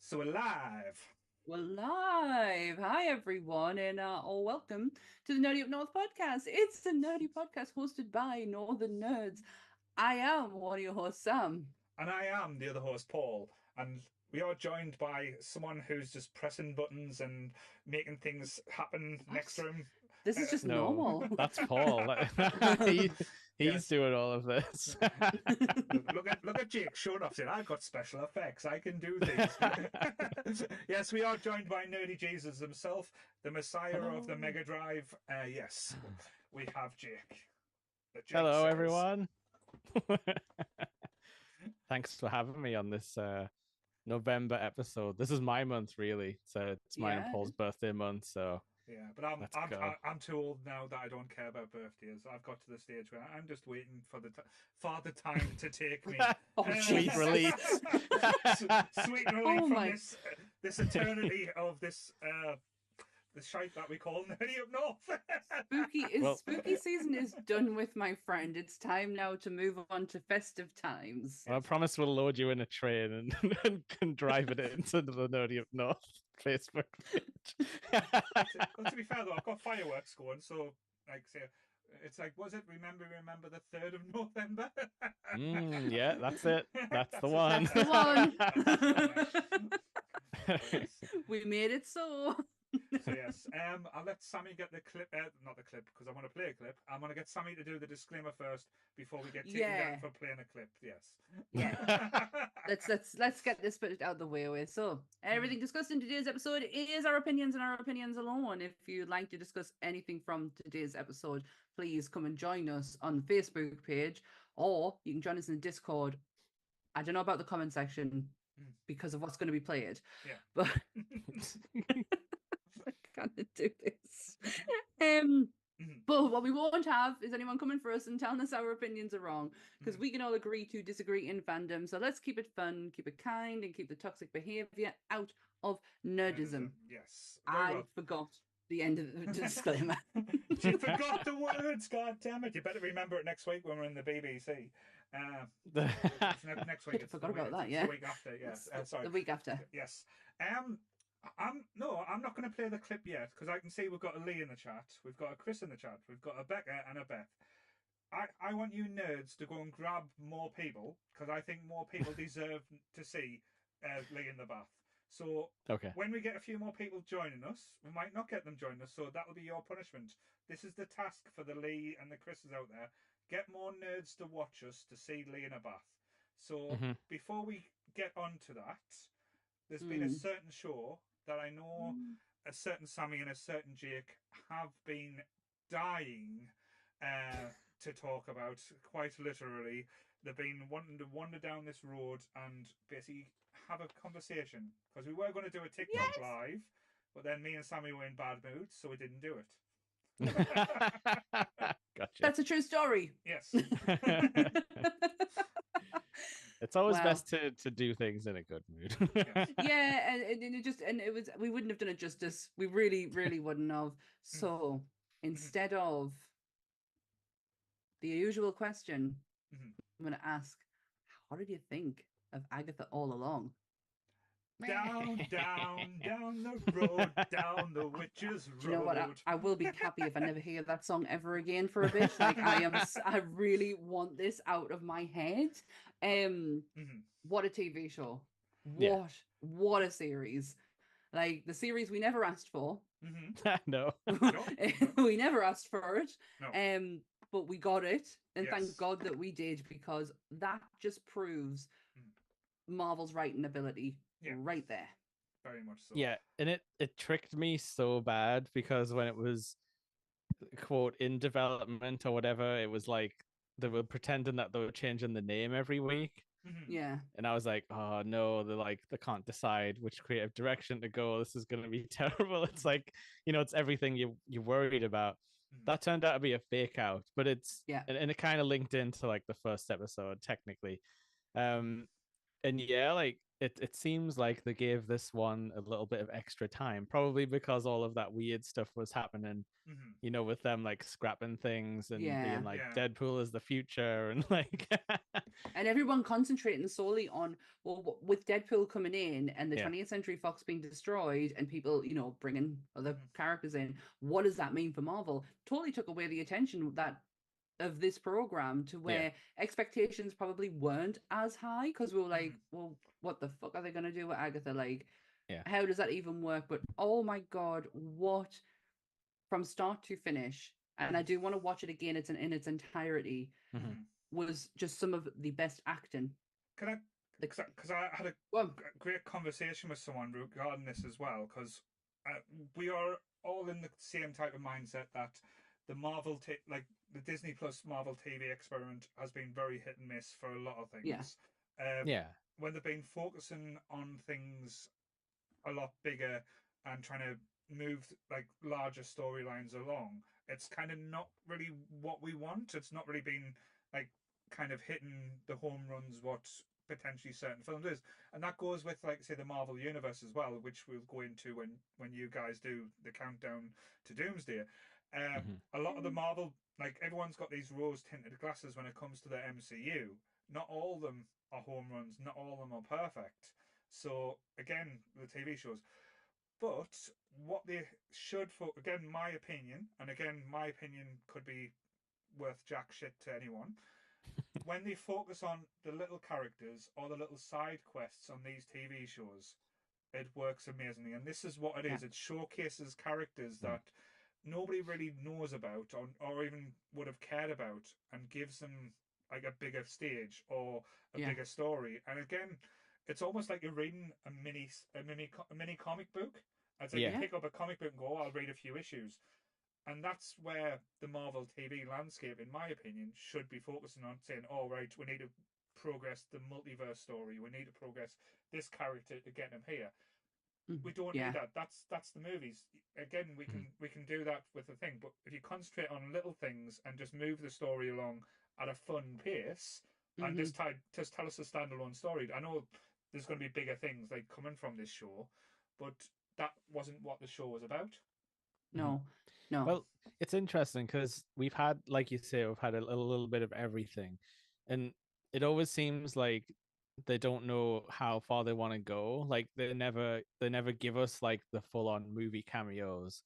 So we're live. We're live. Hi, everyone, and welcome to the Nerdy Up North podcast. It's a nerdy podcast hosted by Northern Nerds. I am one of your hosts, Sam. And I am the other host, Paul. And we are joined by someone who's just pressing buttons and making things happen next to him. This is just No, normal. that's Paul. He's Yes. doing all of this. Look at Jake showing off saying, I've got special effects. I can do things. Yes, we are joined by Nerdy Jesus himself, the messiah of the Mega Drive. Yes, we have Jake. Hello, everyone. Thanks for having me on this November episode. This is my month, really. So it's mine and Paul's birthday month. So yeah, but I'm too old now that I don't care about birthdays. I've got to the stage where I'm just waiting for the time to take me. Sweet release. Sweet release from this eternity of this the shite that we call Nerdy Up North. Spooky season is done with, my friend. It's time now to move on to festive times. Well, I promise we'll load you in a train and drive it into the Nerdy Up North Facebook page. Well, to be fair though, I've got fireworks going, so like say it's like, was it remember the 3rd of November? Yeah, that's it. That's the one. That's the one. We made it so. So yes, I'll let Sammy get the clip, not the clip, because I want to play a clip. I'm going to get Sammy to do the disclaimer first before we get taken down for playing a clip. Yes. Yeah. let's get this bit out of the way. So everything discussed in today's episode is our opinions and our opinions alone. If you'd like to discuss anything from today's episode, please come and join us on the Facebook page, or you can join us in the Discord. I don't know about the comment section because of what's going to be played. Yeah. But I can't do this. But what we won't have is anyone coming for us and telling us our opinions are wrong, because we can all agree to disagree in fandom. So let's keep it fun, keep it kind, and keep the toxic behavior out of nerdism. Yes. I forgot the end of the disclaimer. She forgot the words. God damn it! You better remember it next week when we're in the BBC. Next week. I forgot about that. Yeah. The week after. Yes. Sorry. The week after. Yes. I'm not going to play the clip yet, because I can see we've got a Lee in the chat, we've got a Chris in the chat, we've got a Becca and a Beth. I want you nerds to go and grab more people, because I think more people deserve to see Lee in the bath. So when we get a few more people joining us, we might not get them joining us, so that'll be your punishment. This is the task for the Lee and the Chris's out there. Get more nerds to watch us to see Lee in a bath. So before we get on to that, there's been a certain show that I know a certain Sammy and a certain Jake have been dying to talk about, quite literally. They've been wanting to wander down this road and basically have a conversation, because we were going to do a TikTok live, but then me and Sammy were in bad moods, so we didn't do it. Gotcha. That's a true story. Yes. It's always best to do things in a good mood. Yeah, and it was, we wouldn't have done it justice. We really wouldn't have. So instead of the usual question, I'm going to ask, what did you think of Agatha All Along? Down the road, down the witch's road. Do you know what? I will be happy if I never hear that song ever again for a bit. Like I really want this out of my head. What a TV show! What a series! Like the series we never asked for. No, we never asked for it. No. But we got it, and thank God that we did, because that just proves Marvel's writing ability. Right there. Very much so. Yeah, and it tricked me so bad, because when it was, quote, in development or whatever, it was like they were pretending that they were changing the name every week. Yeah. And I was like, oh no, they can't decide which creative direction to go. This is going to be terrible. It's like, it's everything you're worried about. That turned out to be a fake out, but it's and it kind of linked into like the first episode technically. And like it seems like they gave this one a little bit of extra time, probably because all of that weird stuff was happening, with them like scrapping things and being like Deadpool is the future and like And everyone concentrating solely on, well, with Deadpool coming in and the 20th Century Fox being destroyed and people, you know, bringing other characters in, what does that mean for Marvel? Totally took away the attention of this program to where expectations probably weren't as high because we were like, well, what the fuck are they going to do with Agatha? Like, how does that even work? But oh my God, what from start to finish, and I do want to watch it again, it's in its entirety, was just some of the best acting. Can I? Because I had a great conversation with someone regarding this as well, because we are all in the same type of mindset that the Marvel, like the Disney Plus Marvel TV experiment, has been very hit and miss for a lot of things. When they've been focusing on things a lot bigger and trying to move like larger storylines along, it's kind of not really what we want. It's not really been like kind of hitting the home runs what potentially certain films is, and that goes with, like, say, the Marvel universe as well, which we'll go into when you guys do the countdown to Doomsday. A lot of the Marvel, like, everyone's got these rose tinted glasses when it comes to the MCU. Not all of them are home runs, not all of them are perfect. So again, the TV shows, but what they should, for again, my opinion, and again, my opinion could be worth jack shit to anyone. When they focus on the little characters or the little side quests on these TV shows, it works amazingly. And this is what it is. It showcases characters that nobody really knows about or even would have cared about, and gives them like a bigger stage or a bigger story. And again, it's almost like you're reading a mini comic book. It's like you pick up a comic book and go, oh, I'll read a few issues. And that's where the Marvel TV landscape, in my opinion, should be focusing on, saying, oh, right, we need to progress the multiverse story. We need to progress this character to get him here. We don't need that. That's the movies. Again, we can do that with the thing. But if you concentrate on little things and just move the story along at a fun pace, and just tell us a standalone story. I know there's going to be bigger things like coming from this show, but that wasn't what the show was about. No. Well, it's interesting because we've had, like you say, we've had a little bit of everything, and it always seems like they don't know how far they want to go. Like they never give us like the full on movie cameos,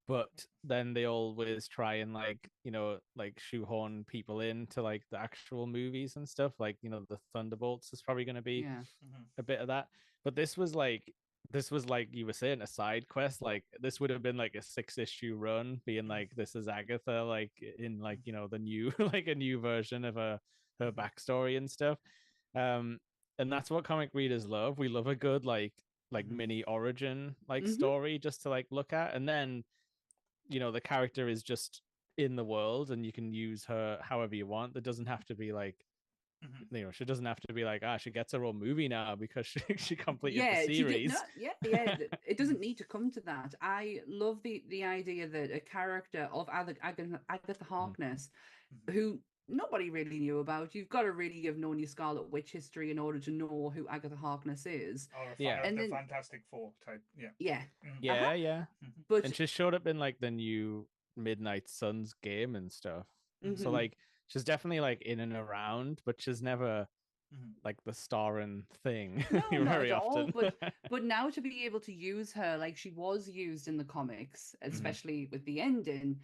but then they always try and, like, you know, like shoehorn people into like the actual movies and stuff. Like, you know, the Thunderbolts is probably going to be a bit of that, but this was like you were saying, a side quest. Like this would have been like a 6-issue run, being like, this is Agatha, like in, like, you know, the new like a new version of her backstory and stuff. And that's what comic readers love. We love a good like mini origin like story just to like look at, and then, you know, the character is just in the world and you can use her however you want. That doesn't have to be like, you know, she doesn't have to be like, she gets her own movie now because she completed the series. It doesn't need to come to that. I love the idea that a character of Agatha Harkness, who nobody really knew about. You've got to really have known your Scarlet Witch history in order to know who Agatha Harkness is. Or a fan of the Fantastic Four type. But and she showed up in like the new Midnight Suns game and stuff. So like she's definitely like in and around, but she's never like the starring thing very often. But now to be able to use her like she was used in the comics, especially with the ending,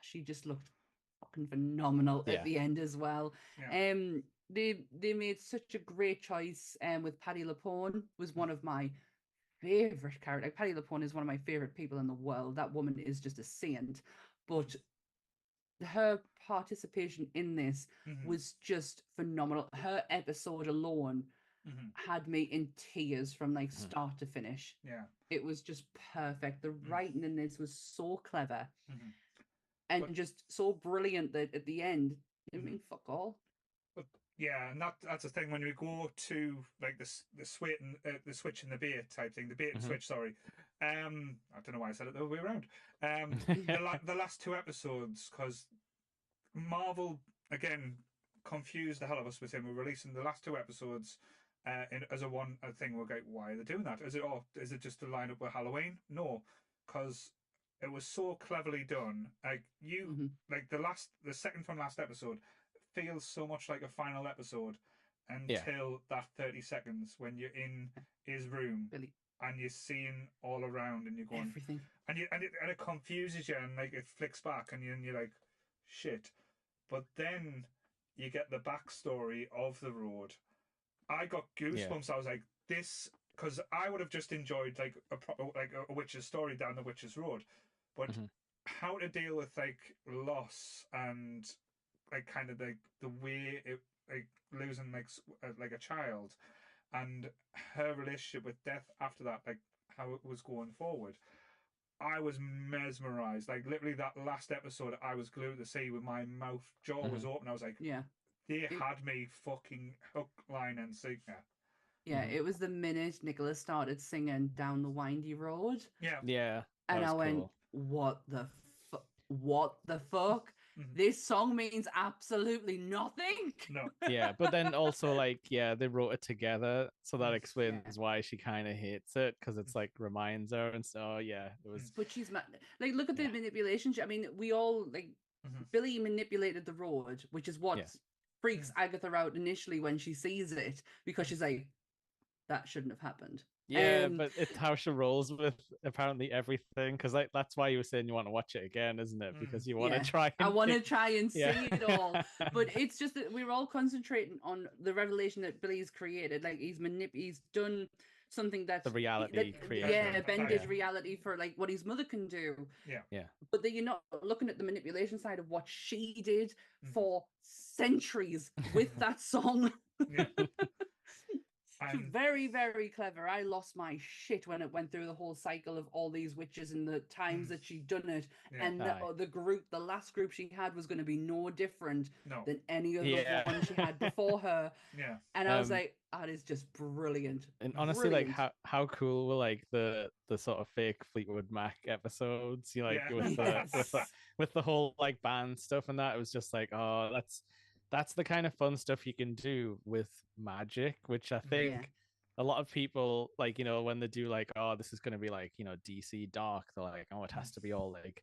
she just looked fucking phenomenal at the end as well. They made such a great choice. With Patti LuPone was one of my favorite characters. Patti LuPone is one of my favorite people in the world. That woman is just a saint. But her participation in this was just phenomenal. Her episode alone had me in tears from like start to finish. It was just perfect. The writing in this was so clever and just so brilliant that at the end, I mean, fuck all. Yeah, and that's the thing when we go to like the switch and the bait type thing, the bait and switch. Sorry, I don't know why I said it the other way around. The last 2 episodes, because Marvel again confused the hell of us with him. We're releasing the last 2 episodes as a thing. We're going, why are they doing that? Is it just to line up with Halloween? No, because it was so cleverly done. Like like the second from last episode feels so much like a final episode until that 30 seconds when you're in his room and you're seeing all around and you're going everything, and it confuses you, and like it flicks back and you're like, shit. But then you get the backstory of the road. I got goosebumps. I was like, this, because I would have just enjoyed like a witch's story down the witch's road, but how to deal with like loss and like kind of like the way it like losing like a child and her relationship with death after that, like how it was going forward. I was mesmerized. Like literally that last episode, I was glued to the sea with my jaw was open. I was like, they had me fucking hook, line, and sinker. Yeah, it was the minute Nicholas started singing Down the Windy Road. Yeah. And I went, what the fuck? This song means absolutely nothing. No. Yeah, but then also like, they wrote it together, so that explains why she kind of hates it, because it's like reminds her, and so it was. But she's like, look at the manipulation. I mean, we all like Billy manipulated the road, which is what freaks Agatha out initially when she sees it, because she's like, that shouldn't have happened. Yeah, but it's how she rolls with apparently everything, because like that's why you were saying you want to watch it again, isn't it? Because you want to try. I want to try and see it all, but it's just that we're all concentrating on the revelation that Billy's created. Like he's done something that's the reality creation. bended reality for like what his mother can do. Yeah. But then you're not looking at the manipulation side of what she did for centuries with that song. Very, very clever. I lost my shit when it went through the whole cycle of all these witches and the times that she'd done it. And the last group she had was going to be no different than any of the ones she had before her. And I was like, that is just brilliant. And honestly, like how cool were like the sort of fake Fleetwood Mac episodes? You like with the whole like band stuff and that. It was just like, oh, that's the kind of fun stuff you can do with magic, which I think a lot of people like, when they do like, oh, this is going to be like, DC dark, they're like, oh, it has to be all like,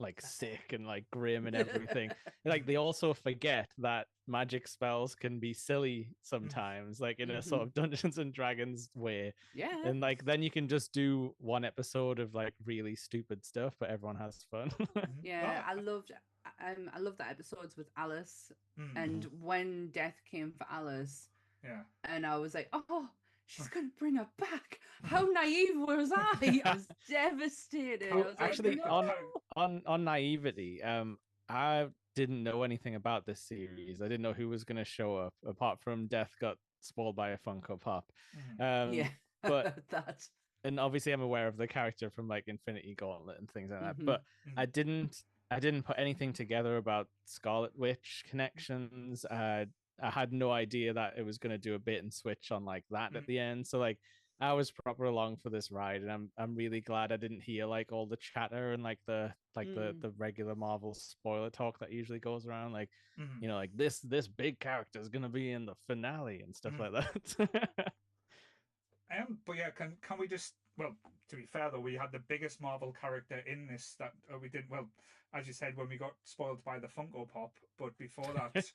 like sick and like grim and everything. Like they also forget that magic spells can be silly sometimes, like in a sort of Dungeons and Dragons way. And like then you can just do one episode of like really stupid stuff, but everyone has fun. I loved that episodes with Alice, and when death came for Alice, and I was like, oh, she's gonna bring her back. How naive was I? I was devastated. I was actually like, no. on naivety, I didn't know anything about this series. I didn't know who was going to show up apart from death got spoiled by a Funko Pop. But that. And obviously I'm aware of the character from like Infinity Gauntlet and things like that, but I didn't put anything together about Scarlet Witch connections. I had no idea that it was going to do a bait and switch on like that at the end. So like I was proper along for this ride, and I'm really glad I didn't hear like all the chatter and like the regular Marvel spoiler talk that usually goes around, like like this big character is going to be in the finale and stuff like that. But yeah, can we just, well, to be fair though, we had the biggest Marvel character in this that we did, well, as you said, when we got spoiled by the Funko Pop, but before that,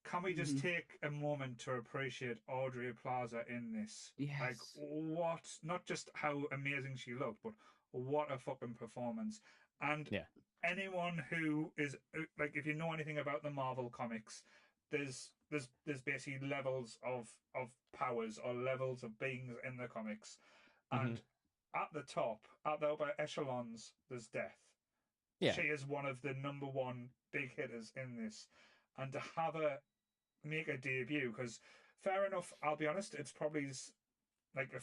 can we just take a moment to appreciate Audrey Plaza in this? Yes. Like, what, not just how amazing she looked, but what a fucking performance. And anyone who is, like, if you know anything about the Marvel comics, there's basically levels of powers or levels of beings in the comics, and at the top, at the upper echelons, there's Death. She is one of the number one big hitters in this, and to have her make a debut, because fair enough, I'll be honest, it's probably like a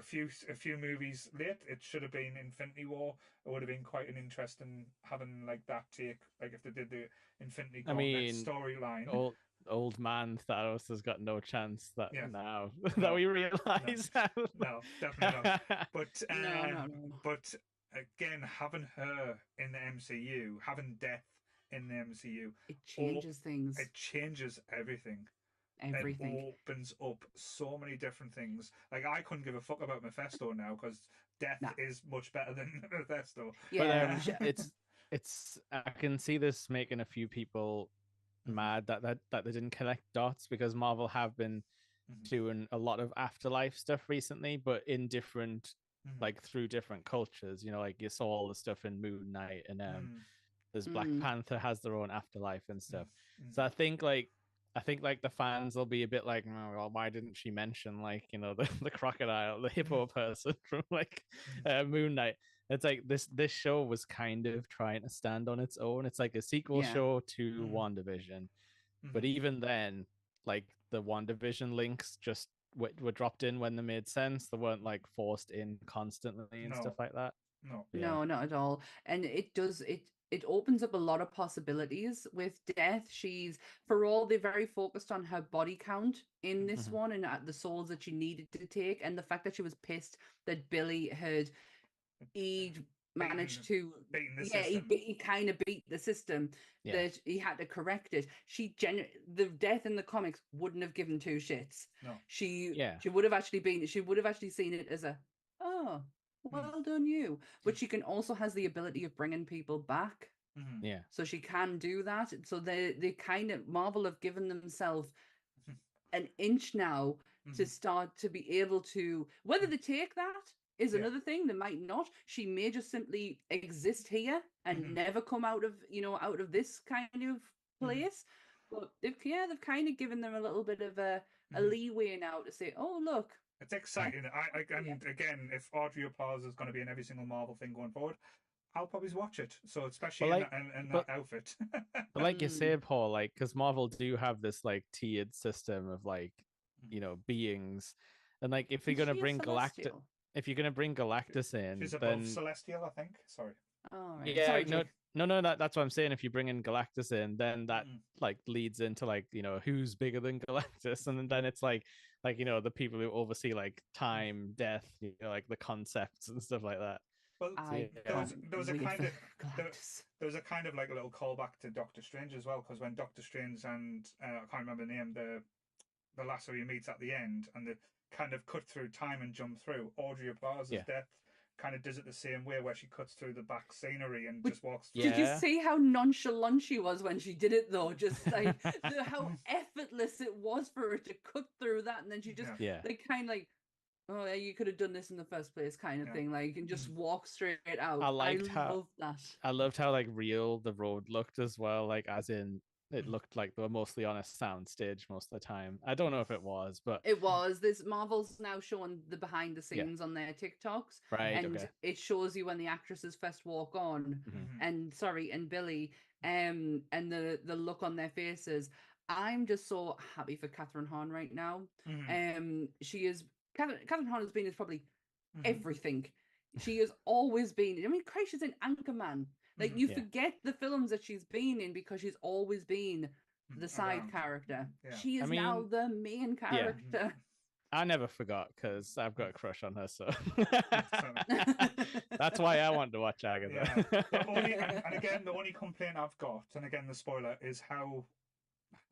few movies late. It should have been Infinity War. It would have been quite an interesting having like that take, like if they did the Infinity Gauntlet storyline. Old man Thanos has got no chance now that we realize. No, definitely not. But no. But again, having her in the MCU, having Death in the MCU, it changes things. It changes everything. Everything. It opens up so many different things. Like I couldn't give a fuck about Mephisto now because Death is much better than Mephisto. Yeah, but it's I can see this making a few people mad that they didn't connect dots, because Marvel have been doing a lot of afterlife stuff recently, but in different like through different cultures. You know, like you saw all the stuff in Moon Knight, and there's Black Panther has their own afterlife and stuff. So I think like the fans will be a bit like, oh, well, why didn't she mention like, you know, the crocodile, the hippo person from like Moon Knight? It's like this show was kind of trying to stand on its own. It's like a sequel show to WandaVision, but even then, like the WandaVision links just were dropped in when they made sense. They weren't like forced in constantly and stuff like that. No, not at all. And it opens up a lot of possibilities with Death. She's, for all, they're very focused on her body count in this one, and the souls that she needed to take, and the fact that she was pissed that Billy had managed to he kind of beat the system, that he had to correct it. The Death in the comics wouldn't have given two shits. She would have actually seen it as a, oh, well done you. But she can also has the ability of bringing people back. So she can do that. So they kind of, Marvel have given themselves an inch now to start to be able to, whether they take that is another thing. They might not. She may just simply exist here and never come out of this kind of place. But they've kind of given them a little bit of a leeway now to say, oh, look. It's exciting. And again, if Audrey Plaza is going to be in every single Marvel thing going forward, I'll probably watch it. So especially in that outfit. But like you said, Paul, like, because Marvel do have this like tiered system of like, you know, beings, and like if you're gonna bring Galactus, in, she's then above Celestial, I think. Sorry. Oh, right. Yeah, sorry, no, that's what I'm saying. If you bring in Galactus in, then that like leads into like, you know, who's bigger than Galactus, and then it's like you know, the people who oversee like time, death, you know, like the concepts and stuff like that. Well, there was a kind of like a little callback to Doctor Strange as well, because when Doctor Strange and I can't remember the name, the lasso he meets at the end, and the kind of cut through time and jump through, Audrey Plaza's Death kind of does it the same way, where she cuts through the back scenery and just walks through. Did you see how nonchalant she was when she did it though? Just like how effortless it was for her to cut through that, and then she just like kind of like, oh yeah, you could have done this in the first place, kind of thing, like, and just walk straight out. I loved that. I loved how like real the road looked as well, like as in it looked like they were mostly on a sound stage most of the time. I don't know if it was, but it was. This Marvel's now showing the behind the scenes on their TikToks, right? And it shows you when the actresses first walk on, and Billy, and the look on their faces. I'm just so happy for Catherine Hahn right now. She is Catherine Hahn has been is probably everything. She has always been. I mean, Christ, she's in Anchorman. Like, you forget the films that she's been in because she's always been the side character. She is now the main character. I never forgot because I've got a crush on her, so that's why I want to watch Agatha. And again, the only complaint I've got, and again, the spoiler, is how,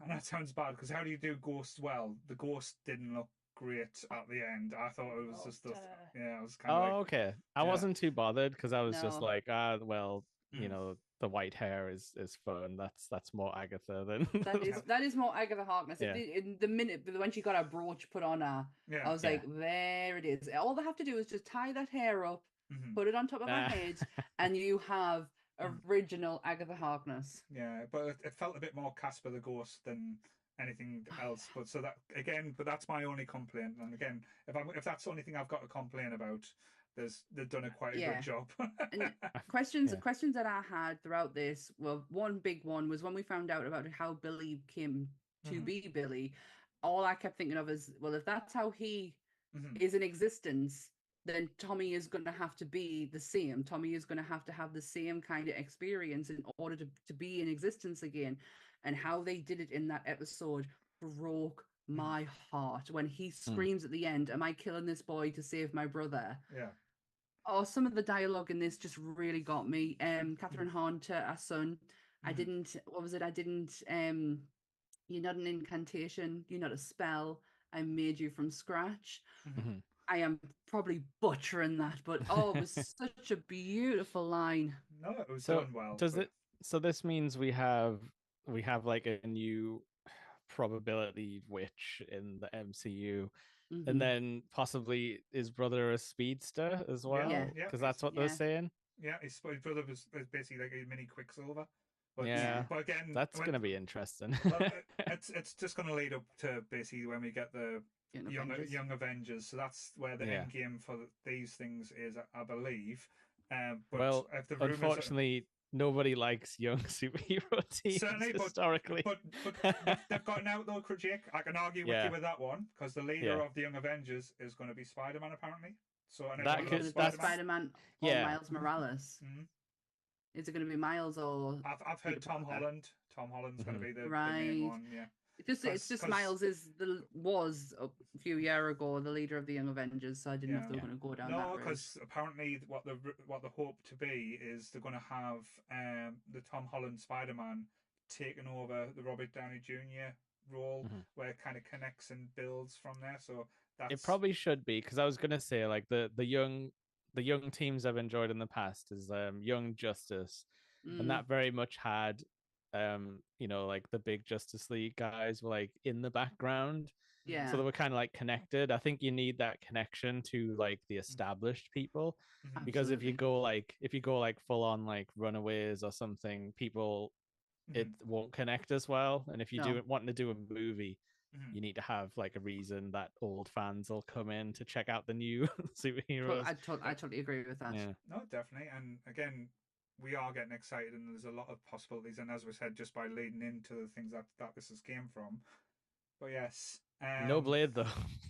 and that sounds bad, because how do you do Ghost well? The Ghost didn't look great at the end. I thought it was just I was kind of okay. I wasn't too bothered because I was just like, well, you know, the white hair is fun. That's more Agatha than that is more Agatha Harkness. In the minute when she got her brooch put on her, I was like, there it is. All they have to do is just tie that hair up, put it on top of her head, and you have original Agatha Harkness. Yeah, but it felt a bit more Casper the Ghost than anything else. But so that again, but that's my only complaint. And again, if that's the only thing I've got to complain about, they've done quite a good job. And questions that I had throughout this, well, one big one was when we found out about how Billy came to be Billy. All I kept thinking of is, well, if that's how he is in existence, then Tommy is going to have to be the same. Tommy is going to have the same kind of experience in order to be in existence again. And how they did it in that episode broke my heart when he screams at the end, "Am I killing this boy to save my brother?" Yeah. Oh, some of the dialogue in this just really got me. Catherine Hahn to our son. I didn't. What was it? I didn't. You're not an incantation. You're not a spell. I made you from scratch. I am probably butchering that, but it was such a beautiful line. No, it was done well. So this means we have we have like a new probability witch in the MCU. And then possibly his brother a speedster as well, because that's what they're saying. Yeah, his brother was basically like a mini Quicksilver. But, but again, that's going to be interesting. Well, it's just going to lead up to basically when we get the young Avengers. So that's where the end game for these things is, I believe. But well, if the unfortunately, nobody likes young superhero teams historically. But they've got now though, Jake. I can argue with you with that one because the leader of the Young Avengers is going to be Spider-Man apparently. So that's Spider-Man or Miles Morales. Is it going to be Miles or? I've heard Tom Holland. Tom Holland's going to be the main one. Yeah. It's just Miles was a few years ago the leader of the Young Avengers, so I didn't know if they were going to go down that route. No, because apparently what the hope to be is they're going to have the Tom Holland Spider-Man taking over the Robert Downey Jr. role, where it kind of connects and builds from there. So it probably should be, because I was going to say like the young teams I've enjoyed in the past is Young Justice, and that very much had like the big Justice League guys were like in the background, so they were kind of like connected. I think you need that connection to like the established people, because if you go like full on like Runaways or something, people it won't connect as well. And if you do wanting to do a movie, you need to have like a reason that old fans will come in to check out the new superheroes. I totally agree with that. No, definitely. And again, we are getting excited, and there's a lot of possibilities. And as we said, just by leading into the things that this has came from. But yes, no Blade though.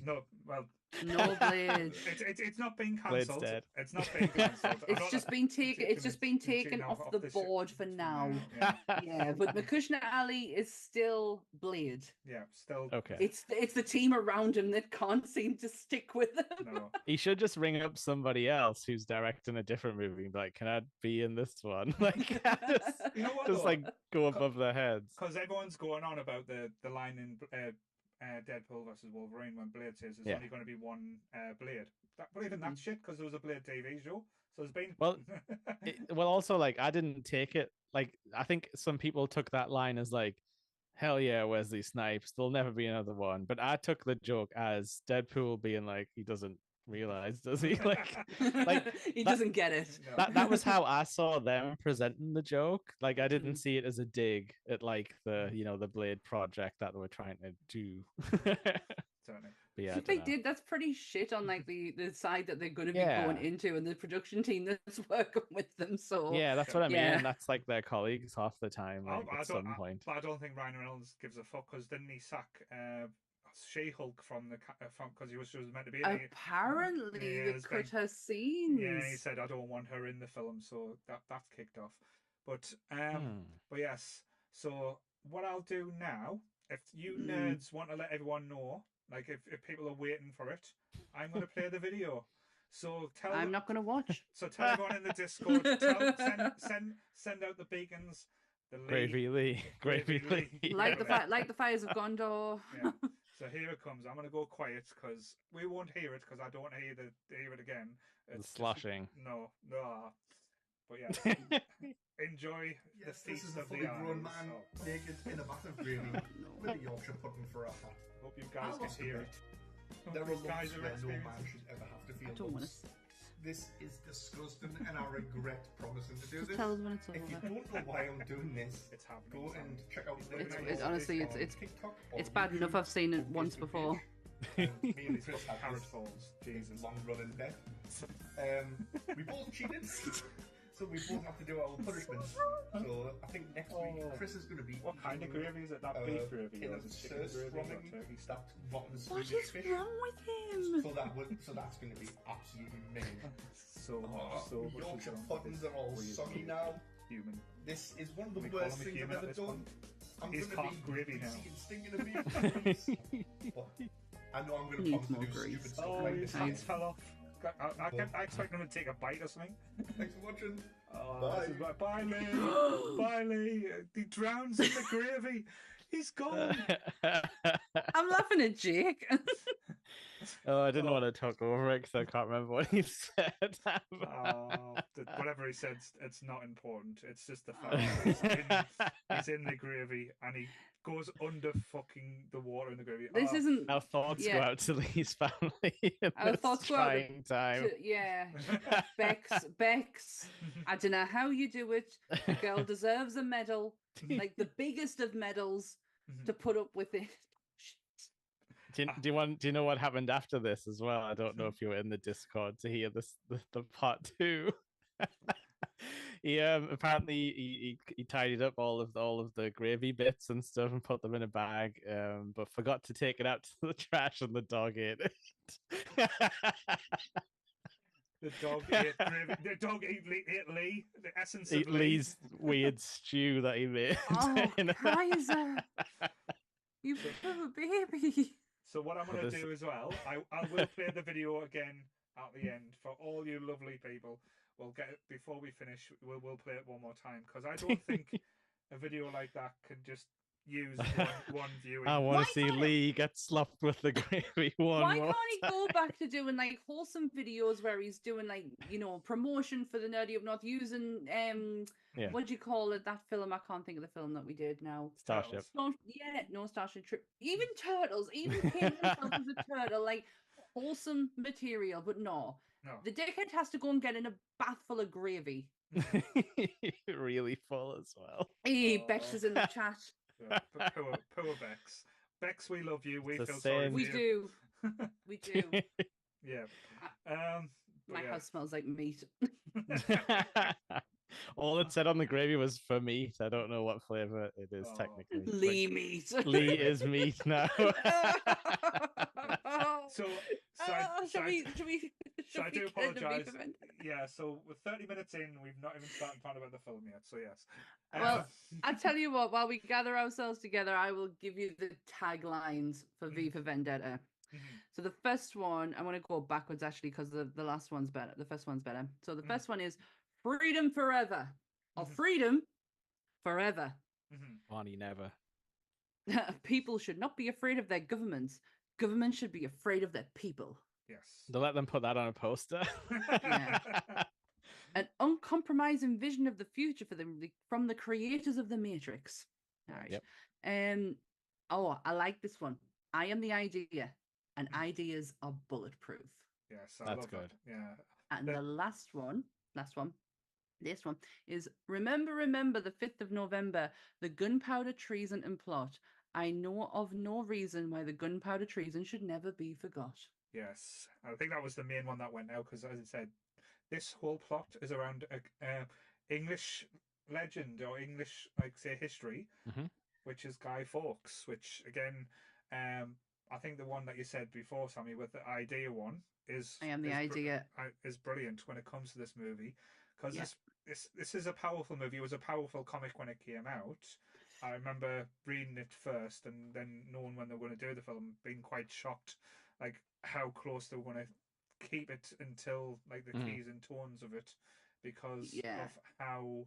No, well, no Blade. It's not being cancelled. It's not being cancelled. It's just been taken. It's just been taken off the board for now. Yeah, but Makushna Ali is still Blade. Yeah, still. Okay. It's the team around him that can't seem to stick with him. No. He should just ring up somebody else who's directing a different movie and be like, "Can I be in this one?" Like, you know what? Just like go above their heads. Because everyone's going on about the line in Deadpool versus Wolverine when Blade says there's only going to be one Blade. Believe in that shit, because there was a Blade TV show. So there's been well, also like I didn't take it like, I think some people took that line as like, hell yeah, Wesley Snipes, there'll never be another one. But I took the joke as Deadpool being like, he doesn't realize, does he? Like he doesn't get it. That was how I saw them presenting the joke. Like I didn't see it as a dig at like the the Blade project that they were trying to do. But yeah, if they did, that's pretty shit on like the side that they're going to be going into, and the production team that's working with them. So yeah, that's what I mean. That's like their colleagues half the time. Like, at some point. But I don't think Ryan Reynolds gives a fuck, because didn't he sack She-Hulk from because she was meant to be in apparently they cut her scenes. Yeah, he said I don't want her in the film, so that's kicked off. But but yes, so what I'll do now, if you nerds want to let everyone know, like if people are waiting for it, I'm going to play the video. So I'm not going to watch. So tell everyone in the Discord, send out the beacons. Gravy Lee. Like the fires of Gondor. Yeah. So here it comes. I'm going to go quiet because we won't hear it, because I don't want to hear it again. It's sloshing. No. But yeah, enjoy the feast of the eyes. This is a fully grown man naked in a bath of gravy with a Yorkshire pudding for a hat. Hope you guys can hear it. There are guys where no man should ever have to feel. I don't want to. This is disgusting, and I regret promising to do this. Tell us when it's over. If you don't know why I'm doing this, it's happening. Go and check out. Honestly, it's bad enough. I've seen it once before. Me and Chris have this long running bet. We both cheated, so we both have to do our punishments. So I think next week Chris is going to be. What kind of gravy is it? That beef gravy? Or is it chicken gravy? That rotten What Swedish is fish. wrong with him? So that's going to be absolutely amazing. So Yorkshire puddings are all soggy now. Human. This is one of the worst things I've ever done. I'm going to be gravy now. Stinking a beef. But I know I'm going to promise to do stupid stuff like his hands fell off. I expect him to take a bite or something. Thanks for watching. Bye, Lee. Bye, Lee. He drowns in the gravy. He's gone. I'm laughing at Jake. I didn't want to talk over it because I can't remember what he said. whatever he said, it's not important. It's just the fact that he's in the gravy and he goes under fucking the water in the gravy. This isn't. Our thoughts go out to Lee's family. Our thoughts go out time. Bex. I don't know how you do it. The girl deserves a medal, like the biggest of medals, to put up with it. Do you know what happened after this as well? I don't know if you were in the Discord to hear the part 2. He apparently he tidied up all of the gravy bits and stuff and put them in a bag, but forgot to take it out to the trash and the dog ate it. The dog ate gravy. The dog ate Lee. The essence of Lee's weird stew that he made. Oh, Kaiser, you poor baby. So what I'm going to do as well, I will play the video again at the end for all you lovely people. We'll get it before we finish. We'll play it one more time because I don't think a video like that can just use one viewing. I want to see Lee get slopped with the gravy Why can't he go back to doing like wholesome videos where he's doing like, you know, promotion for the Nerdy Up North using what do you call it? That film, I can't think of the film that we did now. Starship. No Starship Trip. Even turtles, even him himself as a turtle, like wholesome material, but no. The dickhead has to go and get in a bath full of gravy. Really full as well. Hey, Bex is in the chat. Poor Bex. Bex, we love you. We It's feel sorry for you. We do. Yeah. My house smells like meat. All it said on the gravy was for meat. I don't know what flavor it is technically. Lee meat. Lee is meat now. So I do apologise. Yeah, so we're 30 minutes in, we've not even started talking about the film yet, so yes. Well, I'll tell you what, while we gather ourselves together, I will give you the taglines for V for Vendetta. So the first one, I want to go backwards actually because the last one's better. The first one's better. So the first one is freedom forever. Or freedom forever. Bonnie never. People should not be afraid of their governments. Governments should be afraid of their people. Yes. They'll let them put that on a poster. Yeah. An uncompromising vision of the future for them from the creators of the Matrix. All right. Yep. I like this one. I am the idea, and ideas are bulletproof. Yes, that's good. That. Yeah. And the last one, this one is remember the 5th of November, the gunpowder treason and plot. I know of no reason why the gunpowder treason should never be forgot. Yes, I think that was the main one that went out because, as I said, this whole plot is around English legend or English, like say, history, which is Guy Fawkes. Which again, I think the one that you said before, Sammy, with the idea one is is brilliant when it comes to this movie because this is a powerful movie. It was a powerful comic when it came out. I remember reading it first and then knowing when they were going to do the film, being quite shocked, like how close they were going to keep it until like the keys and tones of it, because of how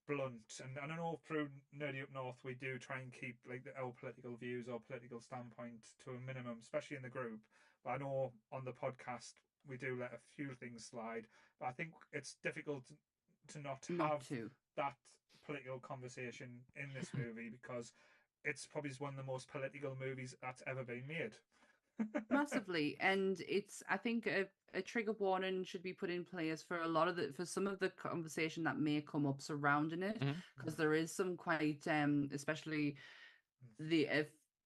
blunt. And I know through Nerdy Up North we do try and keep like our political views or political standpoint to a minimum, especially in the group. But I know on the podcast we do let a few things slide. But I think it's difficult to not have that political conversation in this movie because it's probably one of the most political movies that's ever been made. Massively, and it's I think a trigger warning should be put in place for for some of the conversation that may come up surrounding it, because there is some quite especially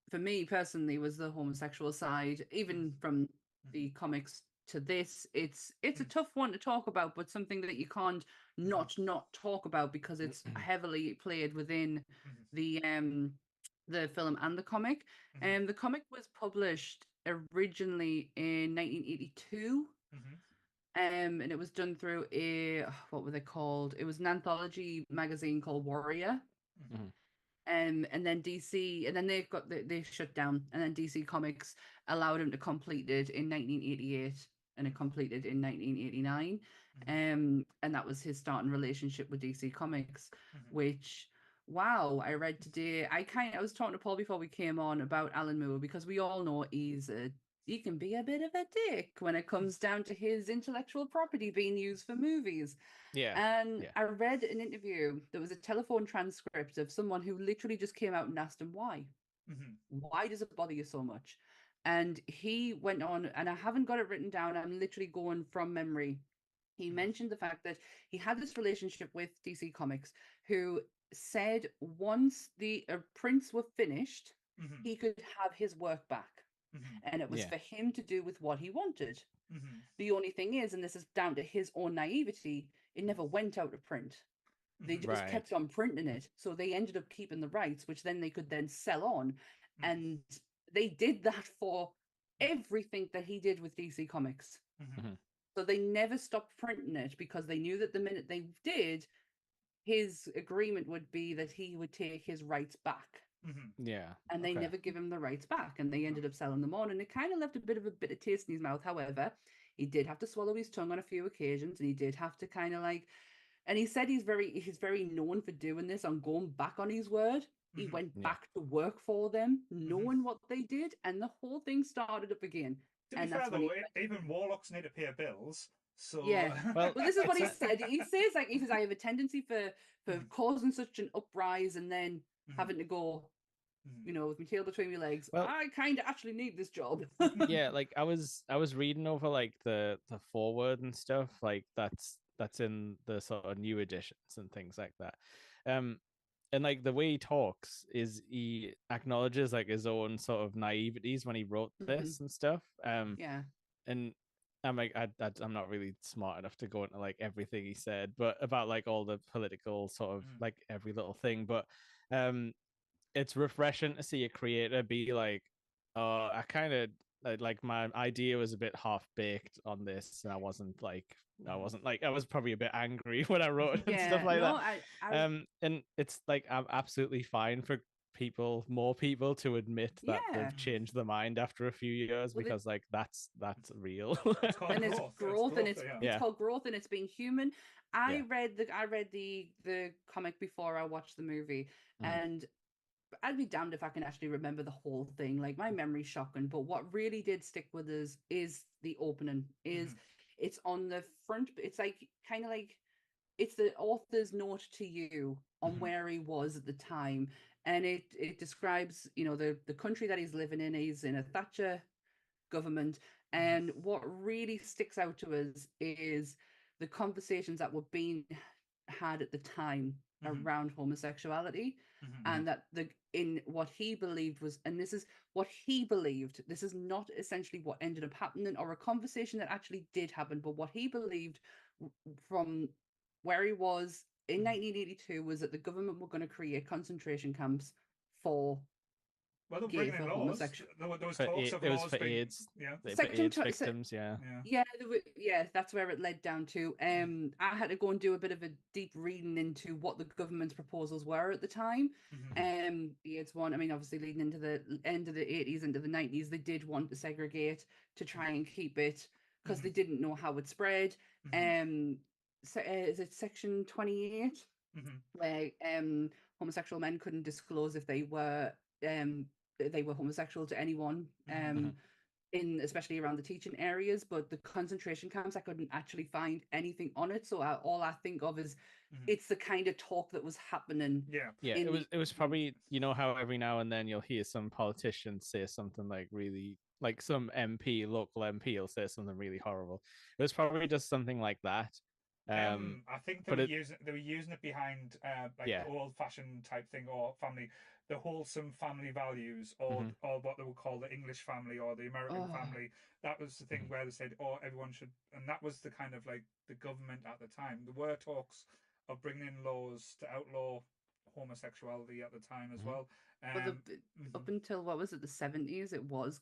for me personally was the homosexual side, even from the comics to this. It's a tough one to talk about, but something that you can't not talk about because it's heavily played within the film and the comic. The comic was published originally in 1982, and it was done through what were they called? It was an anthology magazine called Warrior. And then DC, and then they shut down, and then DC Comics allowed him to complete it in 1988, and it completed in 1989. And that was his starting relationship with DC Comics, which, wow, I read today. I was talking to Paul before we came on about Alan Moore, because we all know he's he can be a bit of a dick when it comes down to his intellectual property being used for movies. Yeah. And I read an interview, there was a telephone transcript of someone who literally just came out and asked him why. Why does it bother you so much? And he went on, and I haven't got it written down, I'm literally going from memory. He mentioned the fact that he had this relationship with DC Comics, who said once the prints were finished, he could have his work back. And it was for him to do with what he wanted. The only thing is, and this is down to his own naivety, it never went out of print. They just kept on printing it. So they ended up keeping the rights, which then they could then sell on. And they did that for everything that he did with DC Comics. So they never stopped printing it because they knew that the minute they did, his agreement would be that he would take his rights back. Yeah. And they never give him the rights back, and they ended up selling them on, and it kind of left a bit of taste in his mouth. However, he did have to swallow his tongue on a few occasions, and he did have to kind of like, and he said he's very known for doing this, on going back on his word. He went back to work for them, knowing what they did, and the whole thing started up again. To be fair though, even warlocks need to pay bills. So well, this is what he said. He says I have a tendency for causing such an uprise and then having to go, you know, with my tail between my legs. Well, I kind of actually need this job. Yeah, like I was reading over like the foreword and stuff, like that's in the sort of new editions and things like that. And like the way he talks is he acknowledges like his own sort of naiveties when he wrote this and stuff. And I'm like, I'm not really smart enough to go into like everything he said, but about like all the political sort of like every little thing. But it's refreshing to see a creator be like, I kind of like my idea was a bit half baked on this, and I was probably a bit angry when I wrote it and stuff like that. And it's like I'm absolutely fine for more people to admit that they've changed their mind after a few years, because like that's real. It's and it's growth, and it's called growth, and it's being human. I read the comic before I watched the movie, and I'd be damned if I can actually remember the whole thing. Like, my memory's shocking, but what really did stick with us is the opening. It's on the front. It's like kind of like it's the author's note to you on where he was at the time, and it describes, you know, the country that he's living in. He's in a Thatcher government, and what really sticks out to us is the conversations that were being had at the time around homosexuality, and that in what he believed was, and this is what he believed, this is not essentially what ended up happening or a conversation that actually did happen, but what he believed from where he was in 1982 was that the government were going to create concentration camps for Well, they're bringing in laws. There was talks of laws for being, AIDS. Yeah. For AIDS victims, that's where it led down to. I had to go and do a bit of a deep reading into what the government's proposals were at the time. The AIDS one, I mean, obviously leading into the end of the 80s, into the 90s, they did want to segregate to try and keep it, because they didn't know how it spread. So, is it Section 28, where homosexual men couldn't disclose if they were homosexual to anyone, in especially around the teaching areas, but the concentration camps, I couldn't actually find anything on it. So all I think of is it's the kind of talk that was happening. It was probably, you know, how every now and then you'll hear some politician say something like really, like some local MP will say something really horrible. It was probably just something like that. I think they were using it behind the old-fashioned type thing, or the wholesome family values, or what they would call the English family or the American family. That was the thing where they said, everyone should, and that was the kind of like the government at the time. There were talks of bringing in laws to outlaw homosexuality at the time as well. Up until what was it, the 70s, it was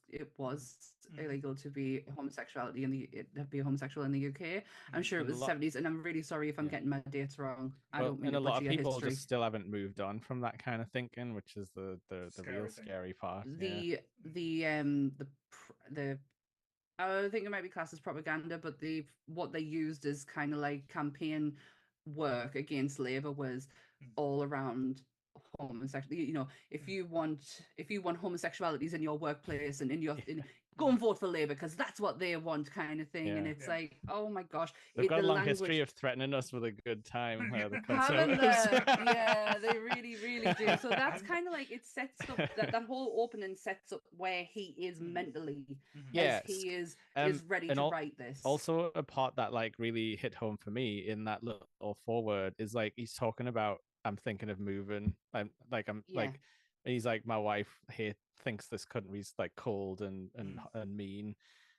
illegal to be homosexual in the UK. I'm sure it was the 70s, and I'm really sorry if I'm getting my dates wrong. I don't mean, and a lot of people history. just still haven't moved on from that kind of thinking, which is the real scary part. I think it might be classed as propaganda, but what they used as kind of like campaign work against Labour was all around homosexuality. You know, if you want homosexualities in your workplace and in your go and vote for Labour because that's what they want, kind of thing. And it's like, oh my gosh, they've got a long language... history of threatening us with a good time. The Haven't Conservatives. they? Yeah, they really, really do. So that's kind of like, it sets up that whole opening sets up where he is mentally, as he is ready to write this. Also, a part that like really hit home for me in that little foreword is like he's talking about, I'm thinking of moving. I'm like, he's like, my wife here thinks this country's like cold and mean,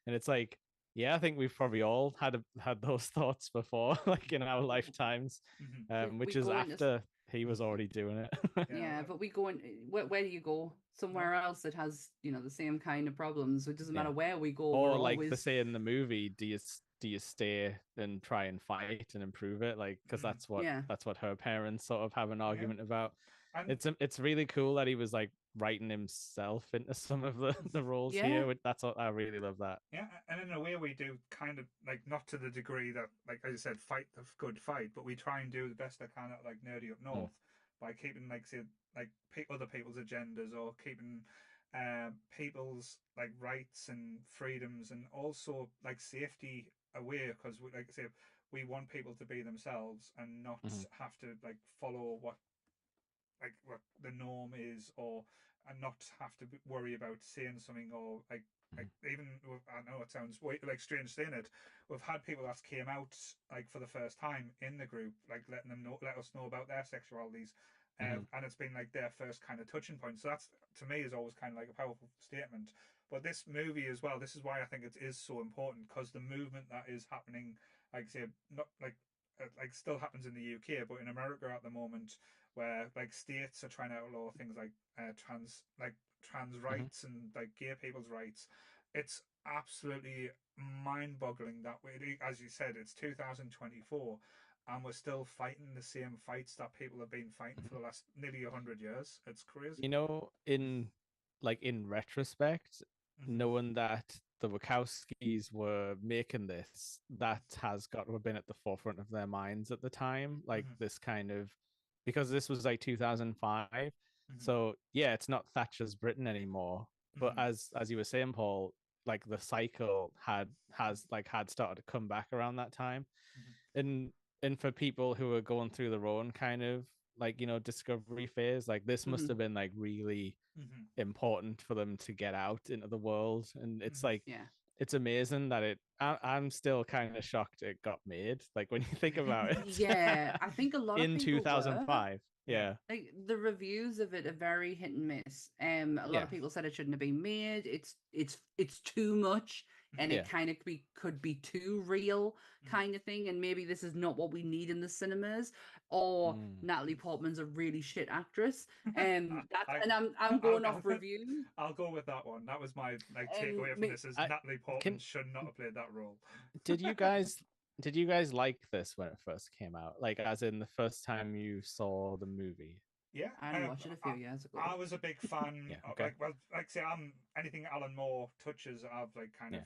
and it's like, yeah, I think we've probably all had those thoughts before, like in our lifetimes, which is after he was already doing it. But we go in. Where do you go? Somewhere else that has, you know, the same kind of problems. It doesn't matter where we go. Or like they say in the movie, do you stay and try and fight and improve it? Like, because that's what her parents sort of have an argument about. And it's really cool that he was like writing himself into some of the roles here. That's what I really love that. Yeah, and in a way we do kind of like, not to the degree that, like as you said, fight the good fight, but we try and do the best I can at like Nerdy Up North by keeping like, say, like other people's agendas, or keeping people's like rights and freedoms, and also like safety aware, because like I say, we want people to be themselves and not have to like follow what the norm is, or and not have to worry about saying something, or like even I know it sounds like strange saying it, we've had people that came out like for the first time in the group, like let us know about their sexualities, and it's been like their first kind of touching point. So that's, to me, is always kind of like a powerful statement. But this movie as well, this is why I think it is so important, because the movement that is happening, like say, not like still happens in the UK, but in America at the moment, where like states are trying to outlaw things like trans rights and like gay people's rights. It's absolutely mind-boggling that way. As you said, it's 2024 and we're still fighting the same fights that people have been fighting for the last nearly 100 years. It's crazy. You know, in retrospect, knowing that the Wachowskis were making this, that has got to have been at the forefront of their minds at the time. Like this kind of, because this was like 2005. So yeah, it's not Thatcher's Britain anymore. But as you were saying, Paul, like the cycle had started to come back around that time. And for people who are going through their own kind of like, you know, discovery phase, like this must have been like really important for them to get out into the world. And it's like, it's amazing that I'm still kind of shocked it got made, like when you think about it. I think a lot in of people 2005 like the reviews of it are very hit and miss. A lot of people said it shouldn't have been made. It's too much, and it kind of could be too real, kind of thing. And maybe this is not what we need in the cinemas. Or Natalie Portman's a really shit actress. And I'm going off reviews. I'll go with that one. That was my takeaway from this: is Natalie Portman should not have played that role. Did you guys like this when it first came out? Like, as in the first time you saw the movie? Yeah, I watched it a few years ago. I was a big fan. Say I'm anything Alan Moore touches, I've like kind of.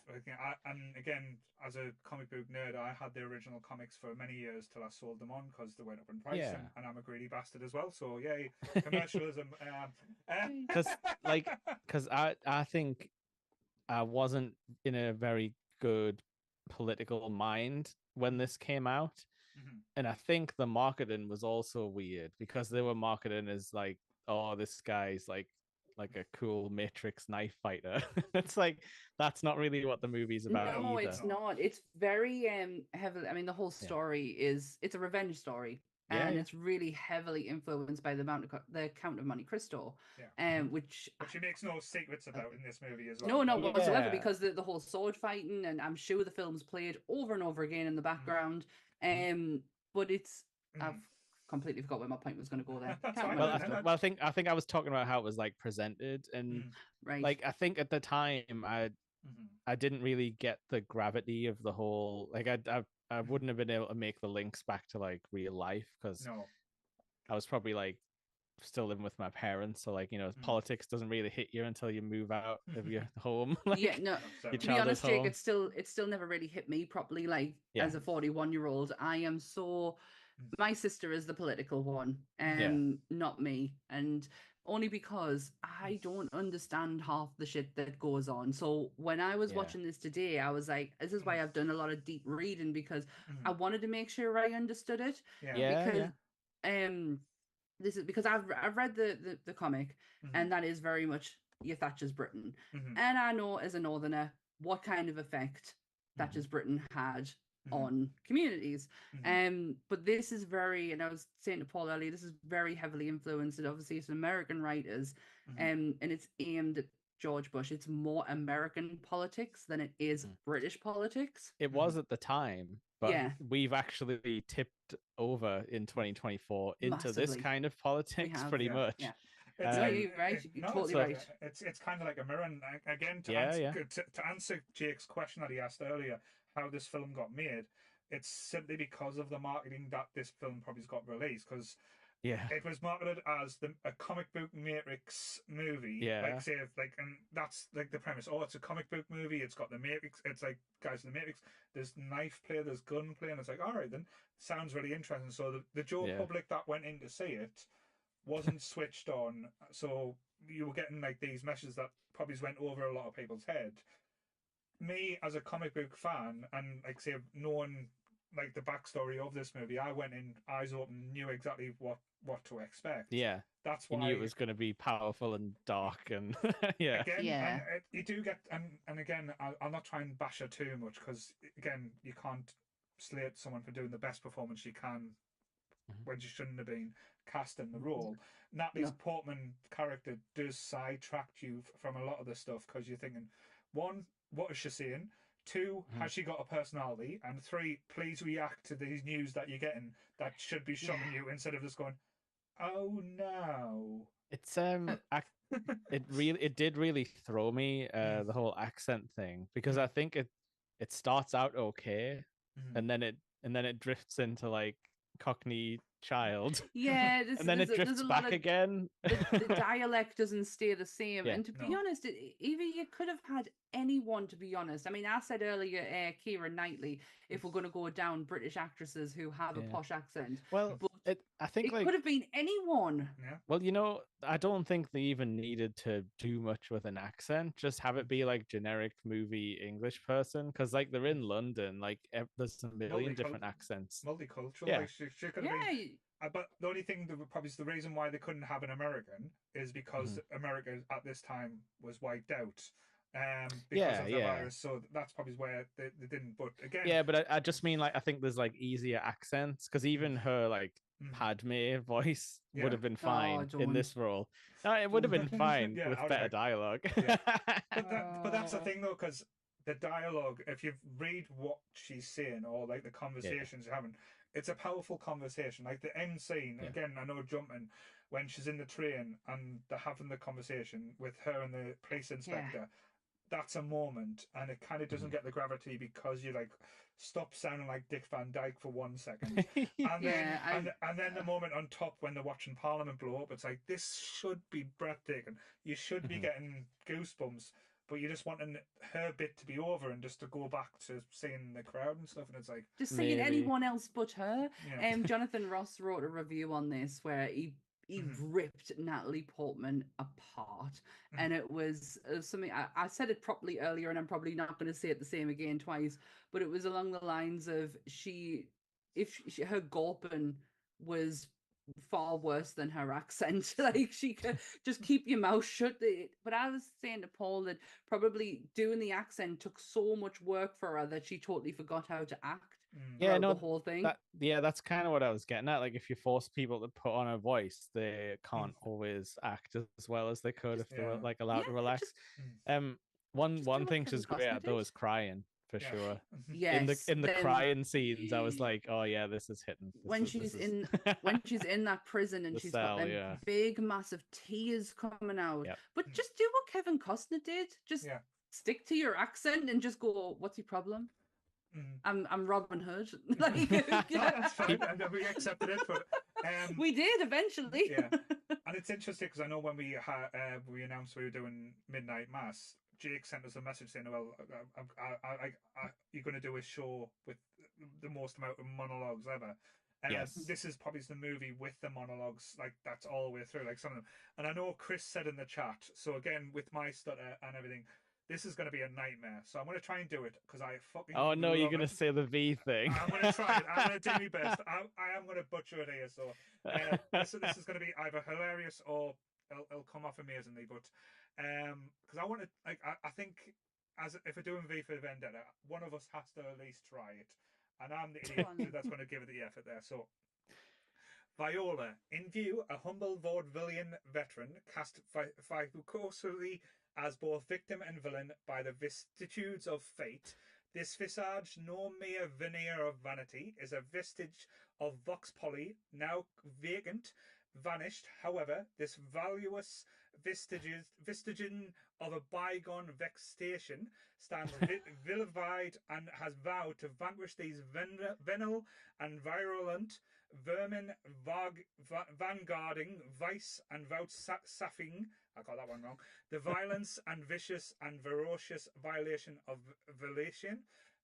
And again, as a comic book nerd, I had the original comics for many years till I sold them on because they went up in price, and I'm a greedy bastard as well. So yay, commercialism. Because I think I wasn't in a very good political mind when this came out. And I think the marketing was also weird because they were marketing as like, oh, this guy's like a cool Matrix knife fighter. It's like, that's not really what the movie's about. No, either. It's not. It's very heavily. I mean, the whole story it's a revenge story, and it's really heavily influenced by the Count of Monte Cristo, which she makes no secrets about in this movie as well. No, whatsoever, because the whole sword fighting, and I'm sure the film's played over and over again in the background. But it's I've completely forgot where my point was going to go there. I think I was talking about how it was like presented, and like I think at the time I didn't really get the gravity of the whole, like I wouldn't have been able to make the links back to like real life because I was probably like still living with my parents, so like, you know, politics doesn't really hit you until you move out of your home. To be honest, Jake, it still never really hit me properly. Like as a 41-year-old, I am so. My sister is the political one, not me. And only because I don't understand half the shit that goes on. So when I was watching this today, I was like, this is why I've done a lot of deep reading, because I wanted to make sure I understood it. Because this is because I've read the comic, and that is very much Thatcher's Britain. And I know as a northerner what kind of effect Thatcher's Britain had on communities. But this is very, and I was saying to Paul earlier, this is very heavily influenced, and obviously it's American writers, and it's aimed at George Bush. It's more American politics than it is British politics. It was at the time, but we've actually tipped over in 2024 into Massively. this kind of politics, pretty much. Yeah. You're right. You're totally right. It's kind of like a mirror. And again, to answer Jake's question that he asked earlier, how this film got made, it's simply because of the marketing that this film probably got released, because it was marketed as a comic book Matrix movie. And that's like the premise. Oh, it's a comic book movie. It's got the Matrix. It's like guys in the Matrix. There's knife play. There's gun play, and it's like, all right, then sounds really interesting. So the Joe public that went in to see it wasn't switched on. So you were getting like these messages that probably went over a lot of people's head. Me as a comic book fan, and like say knowing like the backstory of this movie, I went in eyes open, knew exactly what to expect. That's why you knew it was going to be powerful and dark, and and you do get, and again, I'll not try and bash her too much, because again, you can't slate someone for doing the best performance she can when she shouldn't have been cast in the role. Natalie Portman character does sidetrack you from a lot of the stuff, because you're thinking, one, what is she saying? Two, has she got a personality? And three, please react to these news that you're getting that should be shocking you, instead of just going, oh no. It's it did really throw me, the whole accent thing, because I think it starts out okay, and then it drifts into like Cockney child, and then it drifts back again. The dialect doesn't stay the same, and to be honest, Evey, you could have had anyone, to be honest. I mean, I said earlier, Keira Knightley, if we're going to go down British actresses who have a posh accent. Well, but I think it could have been anyone. Well, I don't think they even needed to do much with an accent. Just have it be like generic movie English person, because like they're in London, like there's a million different accents. Multicultural. Like she could have been. But the only thing that probably the reason why they couldn't have an American is because America at this time was wiped out. Because of the virus, so that's probably where they didn't. But again, but I just mean, like, I think there's like easier accents, because even her like Padme voice would have been fine in this role. No, it would have been fine with better dialogue. But that's the thing though, because the dialogue, if you read what she's saying or like the conversations you're having, it's a powerful conversation. Like the end scene, again, I know jumping, when she's in the train and they're having the conversation with her and the police inspector. That's a moment, and it kind of doesn't get the gravity, because you like stop sounding like Dick Van Dyke for 1 second, and then the moment on top when they're watching Parliament blow up, it's like, this should be breathtaking. You should be getting goosebumps, but you're just wanting her bit to be over and just to go back to seeing the crowd and stuff, and it's like just seeing anyone else but her. Jonathan Ross wrote a review on this where he ripped Natalie Portman apart, and it was something I said it properly earlier, and I'm probably not going to say it the same again twice, but it was along the lines of her gulping was far worse than her accent. Like, she could just keep your mouth shut. But I was saying to Paul that probably doing the accent took so much work for her that she totally forgot how to act. The whole thing. That's kind of what I was getting at. Like, if you force people to put on a voice, they can't always act as well as they could if they were like allowed to relax. One thing she's great at though is crying, for sure. Yes. In the crying scenes, I was like, oh yeah, this is hitting. When she's in that prison and she's got them big massive tears coming out. But just do what Kevin Costner did. Just stick to your accent and just go, what's your problem? I'm Robin Hood. Like, that's fine, and we accepted it, but we did eventually. And it's interesting because I know when we announced we were doing Midnight Mass, Jake sent us a message saying, "Well, you're going to do a show with the most amount of monologues ever." Yes. This is probably the movie with the monologues, like that's all the way through, like some of them. And I know Chris said in the chat, so again with my stutter and everything, this is going to be a nightmare. So I'm going to try and do it because I fucking Oh no, you're going to it. say the V thing. I'm going to try it. I'm going to do my best. I am going to butcher it here. So this is going to be either hilarious or it'll come off amazingly. But because I want to, like, I think as if we're doing V for Vendetta, one of us has to at least try it. And I'm the idiot that's going to give it the effort there. So, Viola, in view, a humble vaudevillian veteran, cast victoriously as both victim and villain by the vicissitudes of fate. This visage, no mere veneer of vanity, is a vestige of vox populi, now vacant, vanished. However, this valuous vestigin of a bygone vexation stands vilified and has vowed to vanquish these venal and virulent vermin vanguarding vice and vouchsafing, I got that one wrong, the violence and vicious and ferocious violation of velation.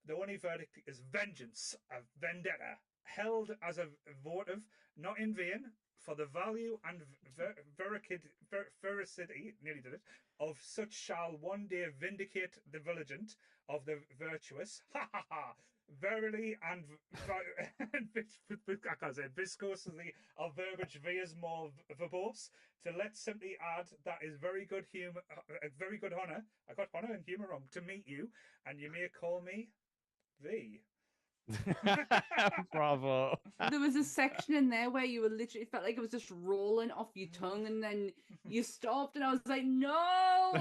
The only verdict is vengeance, a vendetta, held as a votive, not in vain, for the value and veracity, nearly did it, of such shall one day vindicate the vigilant of the virtuous. Ha ha ha! Verily and I can't say viscosity of verbiage veers more verbose. To let simply add that is very good humor, very good honor. I got honor and humor wrong to meet you, and you may call me V. Bravo. There was a section in there where you were literally felt like it was just rolling off your tongue, and then you stopped, and I was like, no.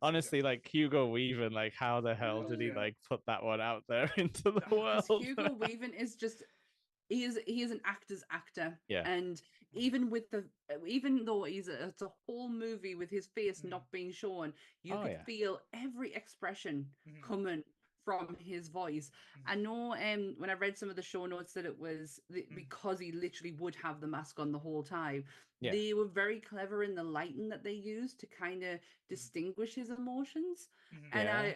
Honestly, like Hugo Weaving, like how the hell did he like put that one out there into the world? Hugo Weaving is just he is an actor's actor. Yeah. And even though it's a whole movie with his face not being shown, you could feel every expression coming from his voice. I know when I read some of the show notes that it was because he literally would have the mask on the whole time. They were very clever in the lighting that they used to kind of distinguish his emotions. And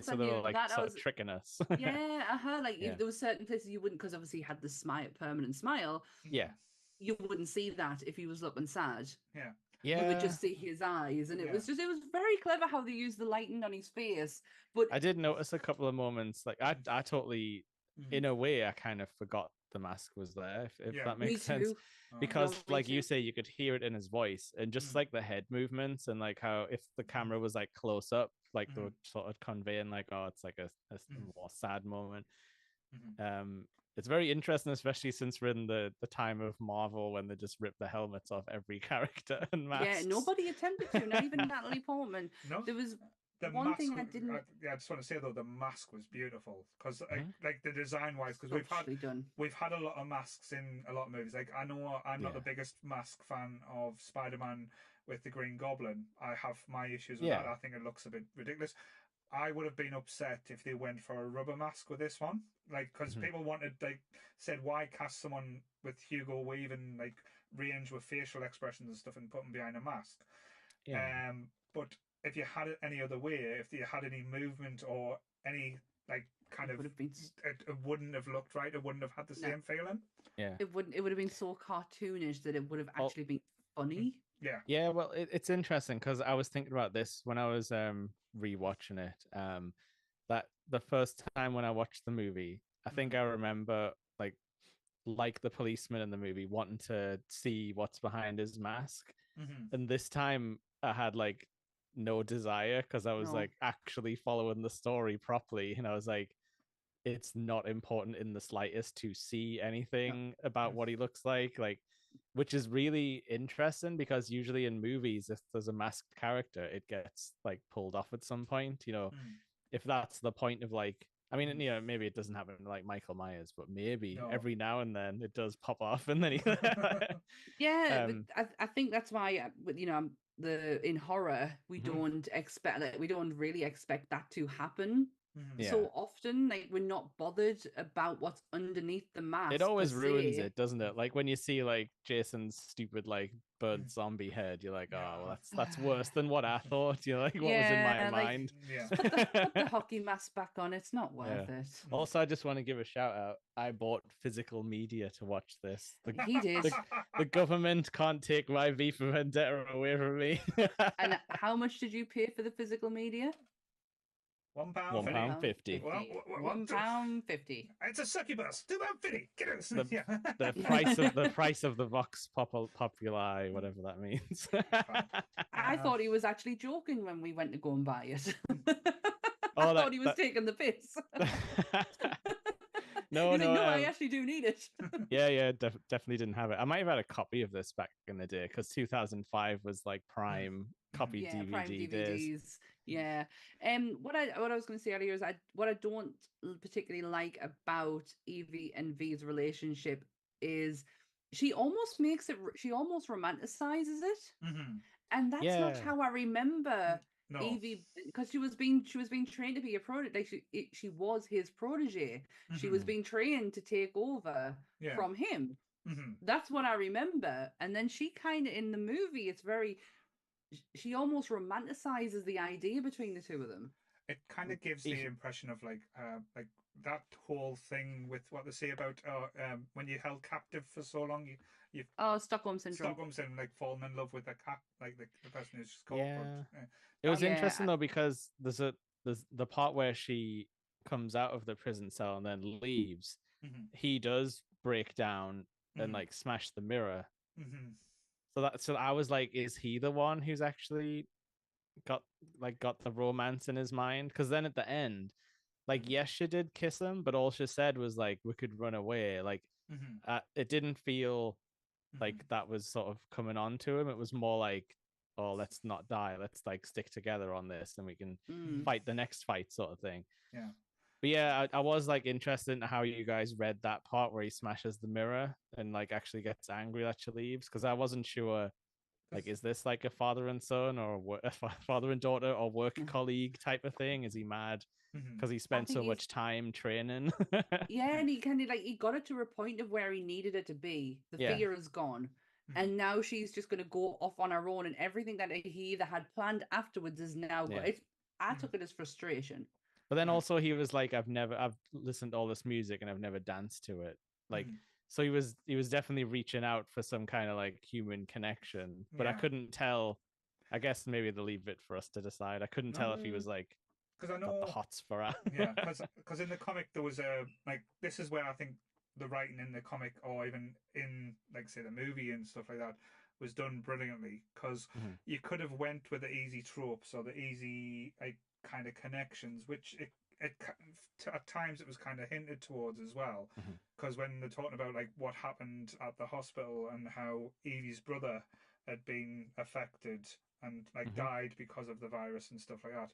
so they were like sort of tricking us. Like if there were certain places you wouldn't, because obviously he had the permanent smile. You wouldn't see that if he was looking sad. You would just see his eyes, and it was very clever how they used the lighting on his face. But I did notice a couple of moments, like I totally, in a way, I kind of forgot the mask was there, if that makes sense. Because like you say, you could hear it in his voice, and just like the head movements, and like how if the camera was like close up, like they were sort of conveying like, oh, it's like a more sad moment. It's very interesting, especially since we're in the time of Marvel when they just rip the helmets off every character and masks. Yeah, nobody attempted to, not even Natalie Portman. No, there was the one mask, thing I didn't. I just want to say though, the mask was beautiful because like the design wise, because we've had a lot of masks in a lot of movies. Like I know I'm not the biggest mask fan of Spider-Man with the Green Goblin. I have my issues with that. I think it looks a bit ridiculous. I would have been upset if they went for a rubber mask with this one, like because people wanted, like, said, why cast someone with Hugo Weaving like range with facial expressions and stuff and put them behind a mask? But if you had it any other way, if you had any movement or any like kind of, it wouldn't have looked right. It wouldn't have had the same feeling. It wouldn't. It would have been so cartoonish that it would have actually been funny. Yeah, well, it's interesting because I was thinking about this when I was rewatching it. That the first time when I watched the movie, I think I remember like the policeman in the movie wanting to see what's behind his mask, and this time I had like no desire because I was like actually following the story properly, and I was like, it's not important in the slightest to see anything about what he looks like, which is really interesting because usually in movies, if there's a masked character, it gets like pulled off at some point, if that's the point of like, I mean, maybe it doesn't happen like Michael Myers, but maybe every now and then it does pop off, and then I think that's why in horror we don't really expect that to happen. so often, like, we're not bothered about what's underneath the mask. It always ruins it, doesn't it? Like when you see like Jason's stupid like bird zombie head, you're like, oh well, that's worse than what I thought. You're like, what was in my mind? Put the hockey mask back on. It's not worth it. Also, I just want to give a shout out. I bought physical media to watch this. He did. The government can't take my V for Vendetta away from me. And how much did you pay for the physical media? £1.50. £1.50. It's a succubus. £2.50. Get it. The price of the Vox Populi, whatever that means. I thought he was actually joking when we went to go and buy it. I thought he was taking the piss. No, I actually do need it. yeah, definitely didn't have it. I might have had a copy of this back in the day because 2005 was like prime copy DVD prime DVDs. days. Yeah. What I was going to say earlier is what I don't particularly like about Evie and V's relationship is she almost romanticizes it, and that's not how I remember. No. Evie, because she was being trained to be a protege. Like she was his protege. She was being trained to take over from him. That's what I remember. And then she kind of, in the movie, she almost romanticizes the idea between the two of them. It kind of gives the impression of like that whole thing with what they say about when you're held captive for so long, you Stockholm syndrome, like falling in love with the person who's caught. It was interesting though, because there's the part where she comes out of the prison cell and then leaves. He does break down and like smash the mirror. So I was like, is he the one who's actually got the romance in his mind? Because then at the end, like, yes, she did kiss him, but all she said was like, we could run away. Like, it didn't feel like that was sort of coming on to him. It was more like, oh, let's not die. Let's like stick together on this, and we can fight the next fight, sort of thing. Yeah. But yeah, I was like interested in how you guys read that part where he smashes the mirror and like actually gets angry that she leaves, because I wasn't sure, like, is this like a father and son or a father and daughter or work colleague type of thing? Is he mad because he spent so much time training? Yeah, and he kind of he got it to a point of where he needed it to be. The fear is gone. And now she's just going to go off on her own, and everything that he either had planned afterwards is now gone. I took it as frustration. But then also he was like, I've listened to all this music and I've never danced to it. Like, so he was definitely reaching out for some kind of like human connection, but I couldn't tell. I guess maybe they'll leave it for us to decide. I couldn't tell if he was like, because I know got the hots for her. because in the comic there was this is where I think the writing in the comic, or even in like say the movie and stuff like that, was done brilliantly, because you could have went with the easy tropes or the easy like kind of connections, which at times it was kind of hinted towards as well, because when they're talking about like what happened at the hospital and how Evie's brother had been affected and like died because of the virus and stuff like that,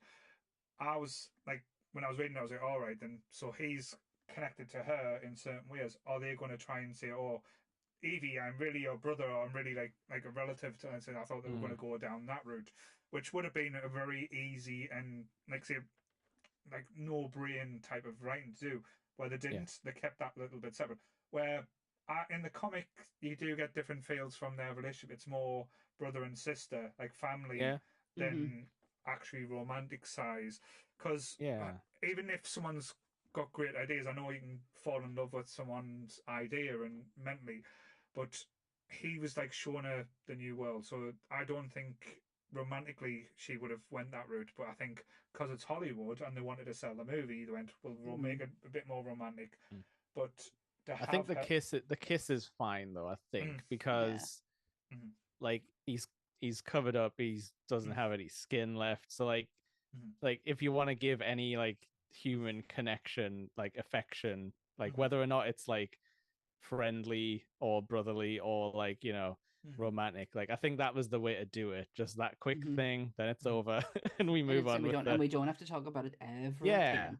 I was like, when I was reading, I was like, all right, then so he's connected to her in certain ways. Are they going to try and say, oh, Evie, I'm really your brother, or I'm really like a relative to? And I thought they were going to go down that route, which would have been a very easy and like say like no brain type of writing to do. Where they didn't, they kept that little bit separate. Where in the comic you do get different feels from their relationship. It's more brother and sister, like family, than actually romantic size. Because even if someone's got great ideas, I know you can fall in love with someone's idea and mentally, but he was like showing her the new world. So I don't think romantically she would have went that route, but I think because it's Hollywood and they wanted to sell the movie, they went, well, we'll make it a bit more romantic. But I think the kiss is fine though, I think, because like he's covered up, he doesn't have any skin left, so like if you want to give any like human connection, like affection, like whether or not it's like friendly or brotherly or like, you know, romantic, like I think that was the way to do it. Just that quick thing, then it's over and we move on and we don't have to talk about it ever again.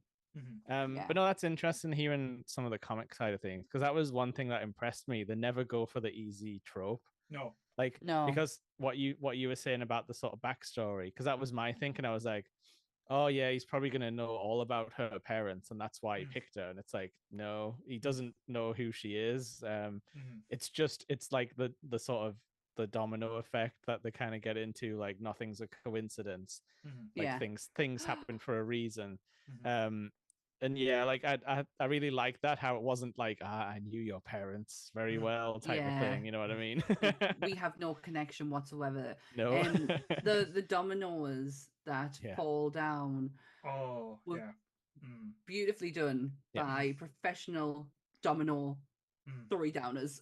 But no, that's interesting hearing some of the comic side of things, because that was one thing that impressed me. They never go for the easy trope. No. Because what you were saying about the sort of backstory, because that was my thinking. I was like, oh yeah, he's probably gonna know all about her parents, and that's why he Mm. picked her. And it's like, no, he doesn't know who she is. It's like the sort of the domino effect that they kind of get into. Like nothing's a coincidence. Like Yeah. things happen for a reason. Mhm. And yeah, like I really like that, how it wasn't like, I knew your parents very well type of Yeah. thing, you know what I mean? We have no connection whatsoever. No. And the dominoes that Yeah. fall down Oh, were yeah. beautifully done Yeah. by professional domino three downers.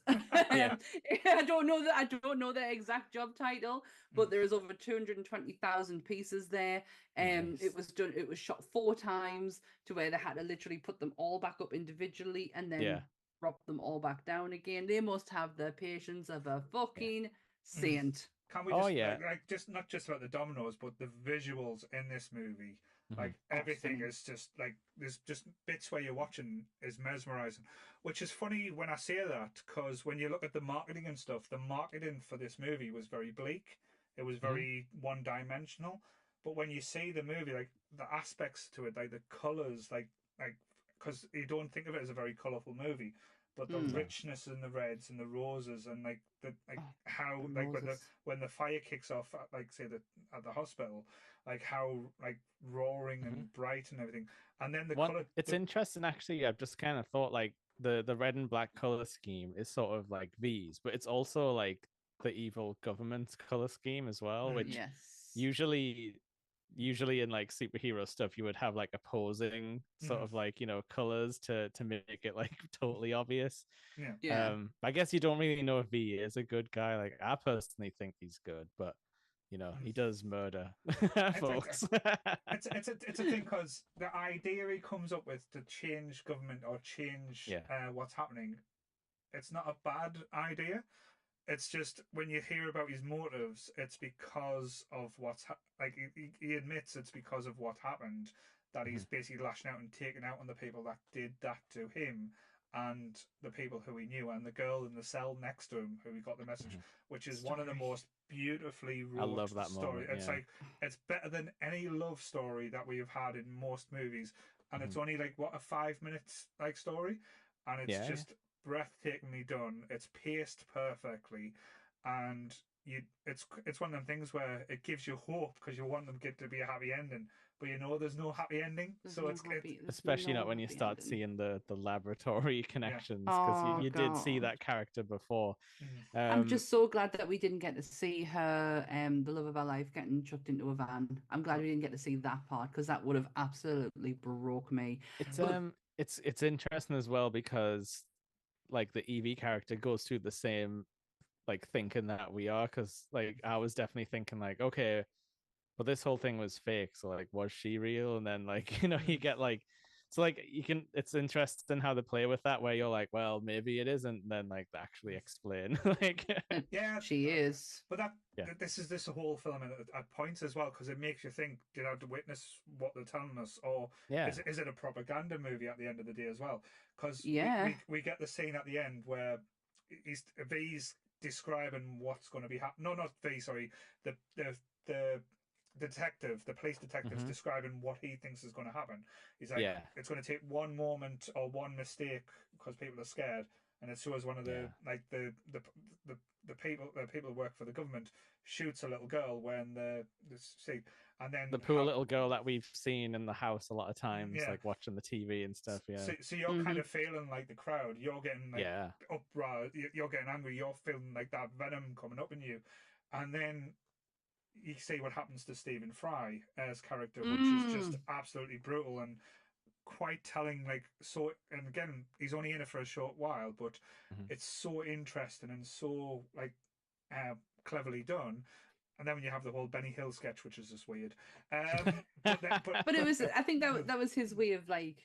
Yeah. I don't know the exact job title, but there is over 220,000 pieces there. Nice. It was shot 4 times to where they had to literally put them all back up individually and then drop them all back down again. They must have the patience of a fucking saint. Can we just like just not just about the dominoes, but the visuals in this movie? Like everything is just like there's just bits where you're watching is mesmerizing, which is funny when I say that, because when you look at the marketing and stuff, the marketing for this movie was very bleak. It was very one-dimensional. But when you see the movie, like the aspects to it, like the colors, like because you don't think of it as a very colorful movie, but the richness in the reds and the roses and like the how like when the fire kicks off at, like say at the hospital, like how like roaring and bright and everything, and then the color. It's interesting actually. I've just kind of thought like the red and black color scheme is sort of like these, but it's also like the evil government's color scheme as well, which usually in like superhero stuff you would have like opposing sort of like, you know, colors to make it like totally obvious. I guess you don't really know if he is a good guy. Like I personally think he's good, but you know, he does murder folks. It's a thing, because the idea he comes up with to change government or change what's happening, it's not a bad idea. It's just when you hear about his motives, it's because of what's like he admits it's because of what happened, that he's basically lashing out and taking out on the people that did that to him and the people who he knew and the girl in the cell next to him who he got the message, which is one of the most beautifully wrote I love that story. moment, It's like it's better than any love story that we have had in most movies, and it's only like what, a 5 minutes like story, and it's just breathtakingly done. It's paced perfectly, and it's one of them things where it gives you hope because you want them to be a happy ending, but you know there's no happy ending. Especially not when you start seeing the laboratory connections, because you did see that character before. I'm just so glad that we didn't get to see her, the love of our life, getting chucked into a van. I'm glad we didn't get to see that part, because that would have absolutely broke me. It's interesting as well, because like the Evey character goes through the same like thinking that we are, because like I was definitely thinking like, okay, but this whole thing was fake, so like was she real? And then like, you know, you get like, so like it's interesting how they play with that, where you're like, well, maybe it isn't, and then like they actually explain like she is. But this is this whole film at points as well, because it makes you think, did I have to witness what they're telling us, or is it a propaganda movie at the end of the day as well? Because we get the scene at the end where V's describing what's going to be happening. No, not V, sorry. The detective, the police detective's describing what he thinks is going to happen. He's like, it's going to take one moment or one mistake because people are scared, and it shows one of the like the people who work for the government shoots a little girl when the see, and then the poor little girl that we've seen in the house a lot of times, like watching the TV and stuff. So you're kind of feeling like the crowd. You're getting like uproar. You're getting angry. You're feeling like that venom coming up in you, and then you see what happens to Stephen Fry as character, which is just absolutely brutal and quite telling. Like, so, and again, he's only in it for a short while, but it's so interesting and so like cleverly done. And then when you have the whole Benny Hill sketch, which is just weird, but it was, I think that was his way of like,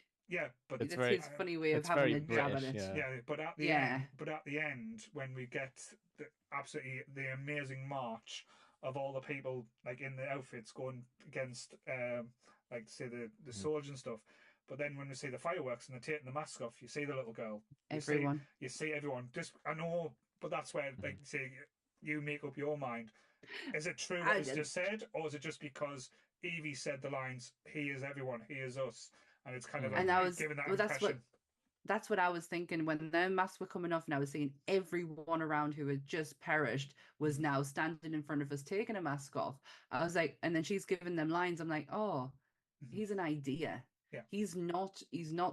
but it's his funny way of having a jab at it. But at the end, when we get the amazing march of all the people like in the outfits going against like say the soldiers and stuff, but then when we see the fireworks and they're taking the mask off, you see the little girl, you see everyone. Just I know, but that's where like say you make up your mind. Is it true what he's just said, or is it just because Evey said the lines, "He is everyone, he is us," and it's kind of And given that well, impression. That's what I was thinking when their masks were coming off, and I was seeing everyone around who had just perished was now standing in front of us taking a mask off. I was like, and then she's giving them lines. I'm like, oh, he's an idea. Yeah. He's not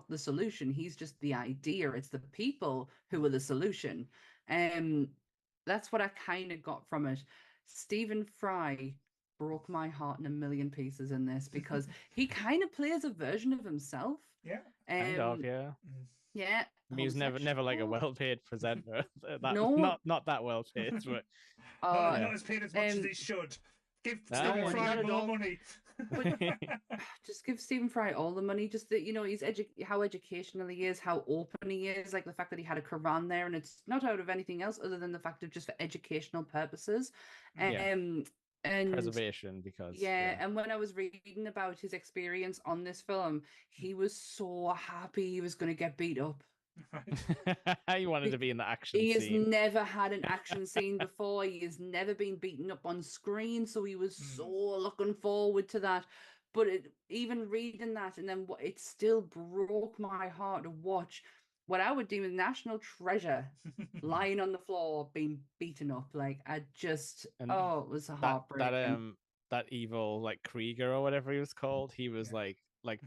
the solution. He's just the idea. It's the people who are the solution. That's what I kind of got from it. Stephen Fry broke my heart in a million pieces in this because he kind of plays a version of himself. Yeah. Kind of, yeah. Yeah. He was never like a well-paid presenter. No. Not that well-paid, but not as paid as much as he should. Give Stephen Fry more money. Just give Stephen Fry all the money. Just that, he's how educational he is, how open he is. Like the fact that he had a Quran there, and it's not out of anything else other than the fact of just for educational purposes. And preservation, because and when I was reading about his experience on this film, he was so happy he was going to get beat up. He wanted to be in the action scene. He has never had an action scene before. He has never been beaten up on screen, so he was so looking forward to that. But even reading that, and then it still broke my heart to watch what I would deem a national treasure lying on the floor being beaten up. Like, I just, it was heartbreaking. That evil, like, Krieger or whatever he was called, he was like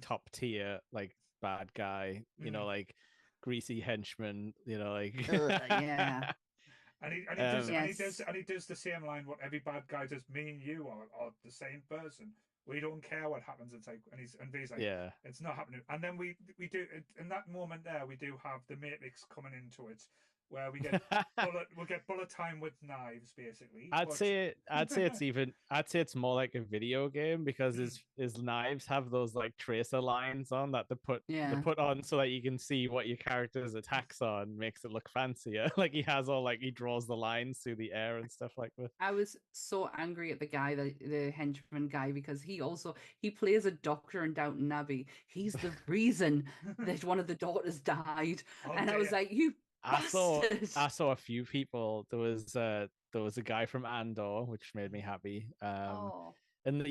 top tier, like, bad guy, you know, like greasy henchman, you know, like yeah. And he does the same line. What every bad guy does, me and you are the same person. We don't care what happens. It's like, and he's like, it's not happening. And then we do in that moment there. We do have the Matrix coming into it, where we get bullet time with knives, basically. I'd say it's more like a video game, because his knives have those like tracer lines on that they put on so that you can see what your character's attacks are, and makes it look fancier. Like he draws the lines through the air and stuff like that. I was so angry at the guy, the henchman guy, because he plays a doctor in Downton Abbey. He's the reason that one of the daughters died. And I was like, you bastard. I saw a few people. There was a guy from Andor, which made me happy. And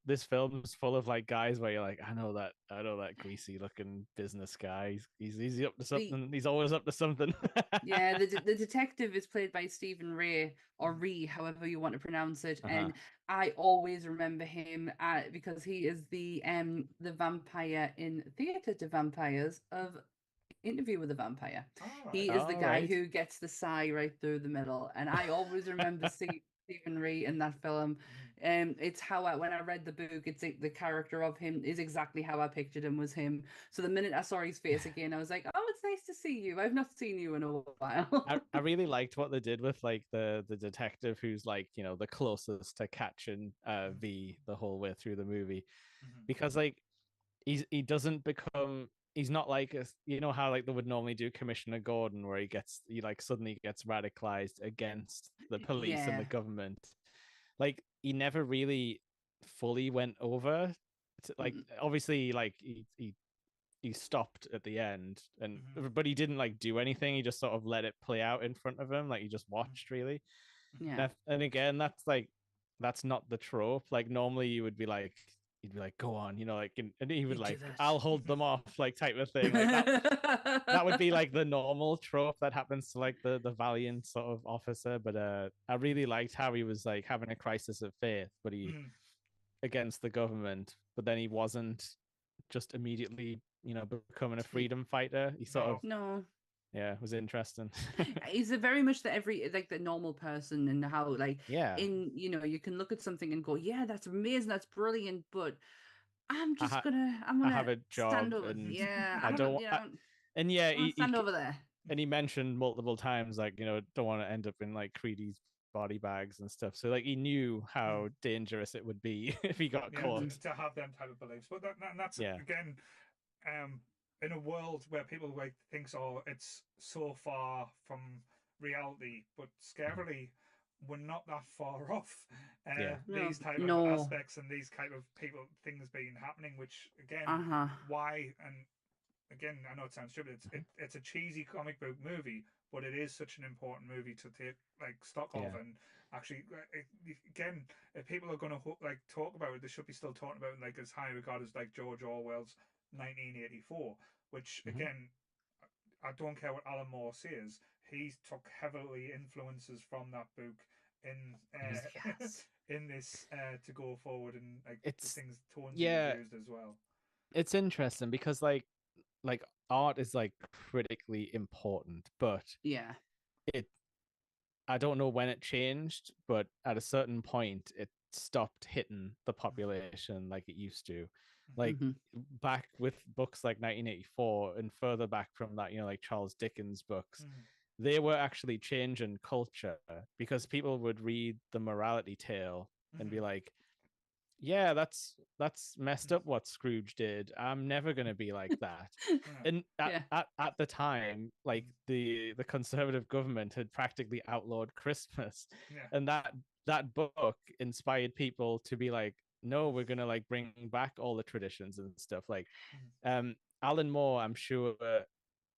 this film is full of like guys where you're like, I know that greasy looking business guy. He's up to something. He's always up to something. Yeah, the detective is played by Stephen Ray, or Ree, however you want to pronounce it. And I always remember him because he is the vampire in Theatre to Vampires of Interview with a Vampire. He is the guy who gets the sigh right through the middle, and I always remember Stephen Ray in that film. It's how when I read the book, it's the character of him is exactly how I pictured him, was him. So the minute I saw his face again, I was like, oh, it's nice to see you. I've not seen you in a while. I really liked what they did with like the detective who's like, you know, the closest to catching V the whole way through the movie, because like he doesn't become. He's not like you know how like they would normally do Commissioner Gordon, where he like suddenly gets radicalized against the police and the government. Like he never really fully went over to, like obviously like he stopped at the end, and but he didn't like do anything. He just sort of let it play out in front of him, like he just watched really. And again, that's not the trope. Like normally you would be like, he'd be like, go on, you know, like, and he would like, I'll hold them off, like type of thing. Like that would be like the normal trope that happens to like the valiant sort of officer. But I really liked how he was like having a crisis of faith, but he against the government, but then he wasn't just immediately, you know, becoming a freedom fighter. He sort of it was interesting. He's very much the normal person, and how in, you know, you can look at something and go, yeah, that's amazing, that's brilliant, but I'm gonna have a job, stand over, and I don't, stand over there. And he mentioned multiple times, like, you know, don't want to end up in like Creedy's body bags and stuff. So like he knew how dangerous it would be if he got caught. To have them type of beliefs, but that's again, in a world where people like thinks, oh, it's so far from reality, but scarily we're not that far off. These type of aspects and these type of things being happening, which again, why? And again, I know it sounds stupid. It's a cheesy comic book movie. but it is such an important movie to take like stock of. And actually, again, if people are going to like talk about it, they should be still talking about it like as high regard as like George Orwell's 1984, which again, I don't care what Alan Moore says, he took heavily influences from that book in in this to go forward, and like the things tones he used as well. It's interesting because like art is like critically important, but I don't know when it changed, but at a certain point it stopped hitting the population like it used to. Like back with books like 1984 and further back from that, like Charles Dickens books, they were actually changing culture because people would read the morality tale and be like, yeah, that's messed up what Scrooge did. I'm never going to be like that. And at the time, like the conservative government had practically outlawed Christmas. And that book inspired people to be like, no, we're going to like bring back all the traditions and stuff. Like Alan Moore, I'm sure,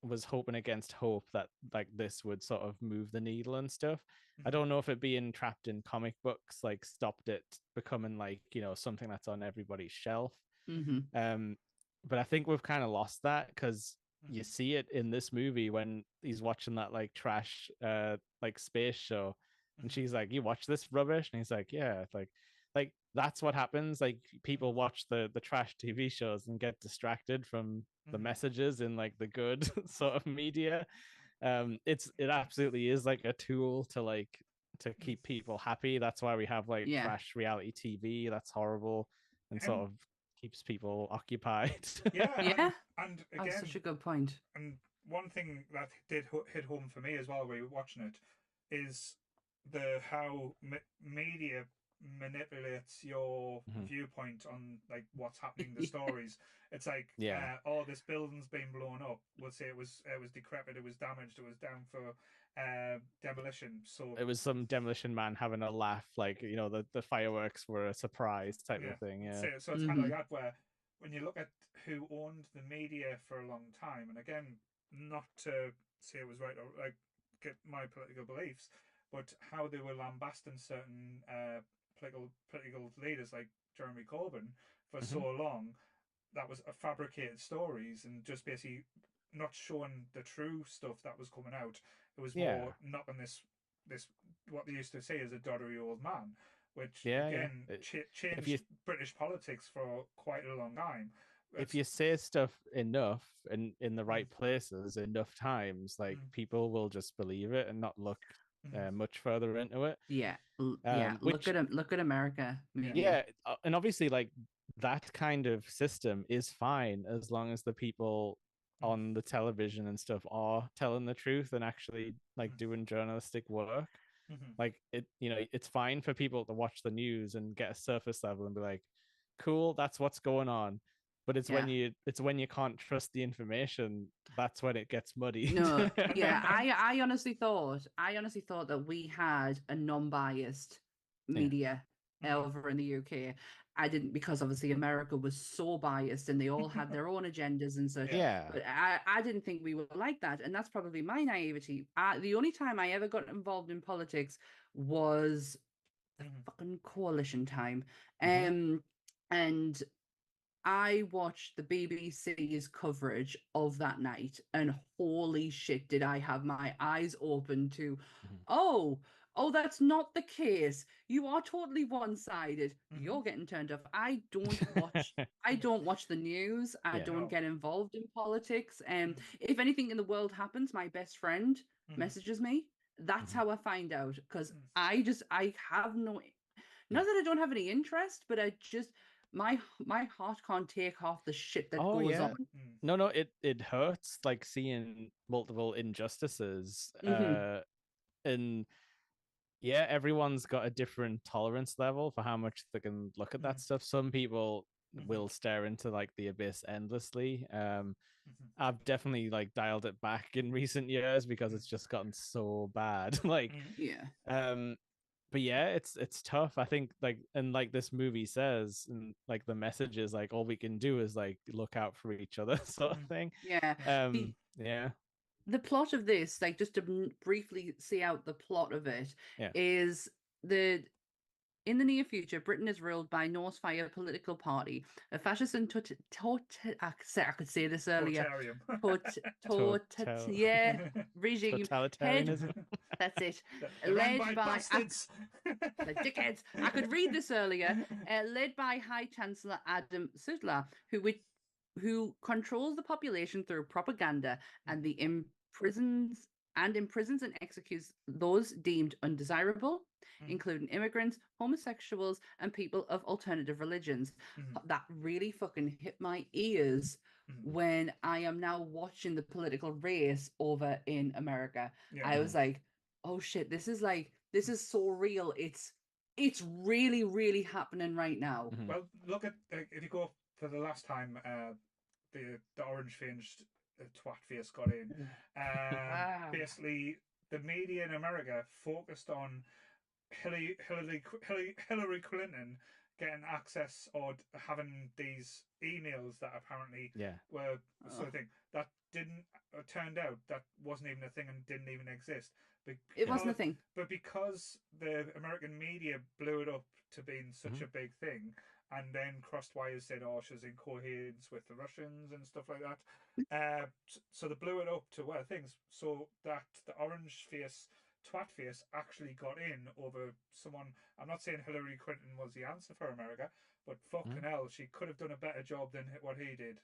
was hoping against hope that like this would sort of move the needle and stuff. I don't know if it being trapped in comic books like stopped it becoming like, something that's on everybody's shelf. But I think we've kind of lost that because you see it in this movie when he's watching that like trash like space show, and she's like, you watch this rubbish? And he's like, yeah. It's like that's what happens. Like people watch the trash TV shows and get distracted from the messages in like the good sort of media. It absolutely is like a tool to keep people happy. That's why we have like trash reality TV that's horrible and sort of keeps people occupied. And again, that's such a good point. And one thing that did hit home for me as well, when we were watching it, is how media manipulates your viewpoint on like what's happening in the stories. It's like oh, this building's been blown up, we'll say it was decrepit, it was damaged, it was down for demolition, so it was some demolition man having a laugh, like the fireworks were a surprise type of thing. So it's kind of like that, where when you look at who owned the media for a long time, and again, not to say it was right or like get my political beliefs, but how they were lambasting certain political leaders like Jeremy Corbyn for so long, that was a fabricated stories and just basically not showing the true stuff that was coming out. It was more knocking this what they used to say is a doddery old man, which again changed British politics for quite a long time. If you say stuff enough and in the right places enough times, like people will just believe it and not look much further into it. Look at America. And obviously like that kind of system is fine as long as the people on the television and stuff are telling the truth and actually like doing journalistic work. Like it's fine for people to watch the news and get a surface level and be like, cool, that's what's going on. But it's when you can't trust the information, that's when it gets muddy. No, I honestly thought that we had a non-biased media over in the UK. I didn't, because obviously America was so biased and they all had their own agendas and such. But I didn't think we were like that, and that's probably my naivety. The only time I ever got involved in politics was the fucking coalition time, and I watched the BBC's coverage of that night, and holy shit, did I have my eyes open to, oh, that's not the case. You are totally one-sided. You're getting turned off. I don't watch the news. I don't get involved in politics. And if anything in the world happens, my best friend messages me. That's how I find out, because I have not that I don't have any interest, but I just, my heart can't take half the shit that goes on. No, it hurts like seeing multiple injustices. And everyone's got a different tolerance level for how much they can look at that stuff. Some people will stare into like the abyss endlessly. I've definitely like dialed it back in recent years because it's just gotten so bad. Like but it's tough. I think like, and like this movie says, and like the message is like all we can do is like look out for each other sort of thing. the plot of this, like just to briefly see out the plot of it, Yeah. is the in the near future, Britain is ruled by North Fire political party, a fascist and I could say this earlier. Yeah, regime Totalitarianism. That's it. Led by bastards. The dickheads. I could read this earlier. Led by High Chancellor Adam Sudler, who controls the population through propaganda and imprisons and executes those deemed undesirable, including immigrants, homosexuals, and people of alternative religions. That really fucking hit my ears when I am now watching the political race over in America. I was like, oh shit, this is so real. It's really, really happening right now. Well, look at if you go for the last time the orange fringed twat face got in. Basically, the media in America focused on Hillary Clinton getting access or having these emails that apparently were sort of thing that didn't turned out that wasn't even a thing and didn't even exist. It wasn't a thing. But because the American media blew it up to being such a big thing, and then crossed wires said, "Oh, she's in coherence with the Russians and stuff like that." So they blew it up to things so that the orange face, twat face, actually got in over someone. I'm not saying Hillary Clinton was the answer for America, but fucking hell, she could have done a better job than what he did.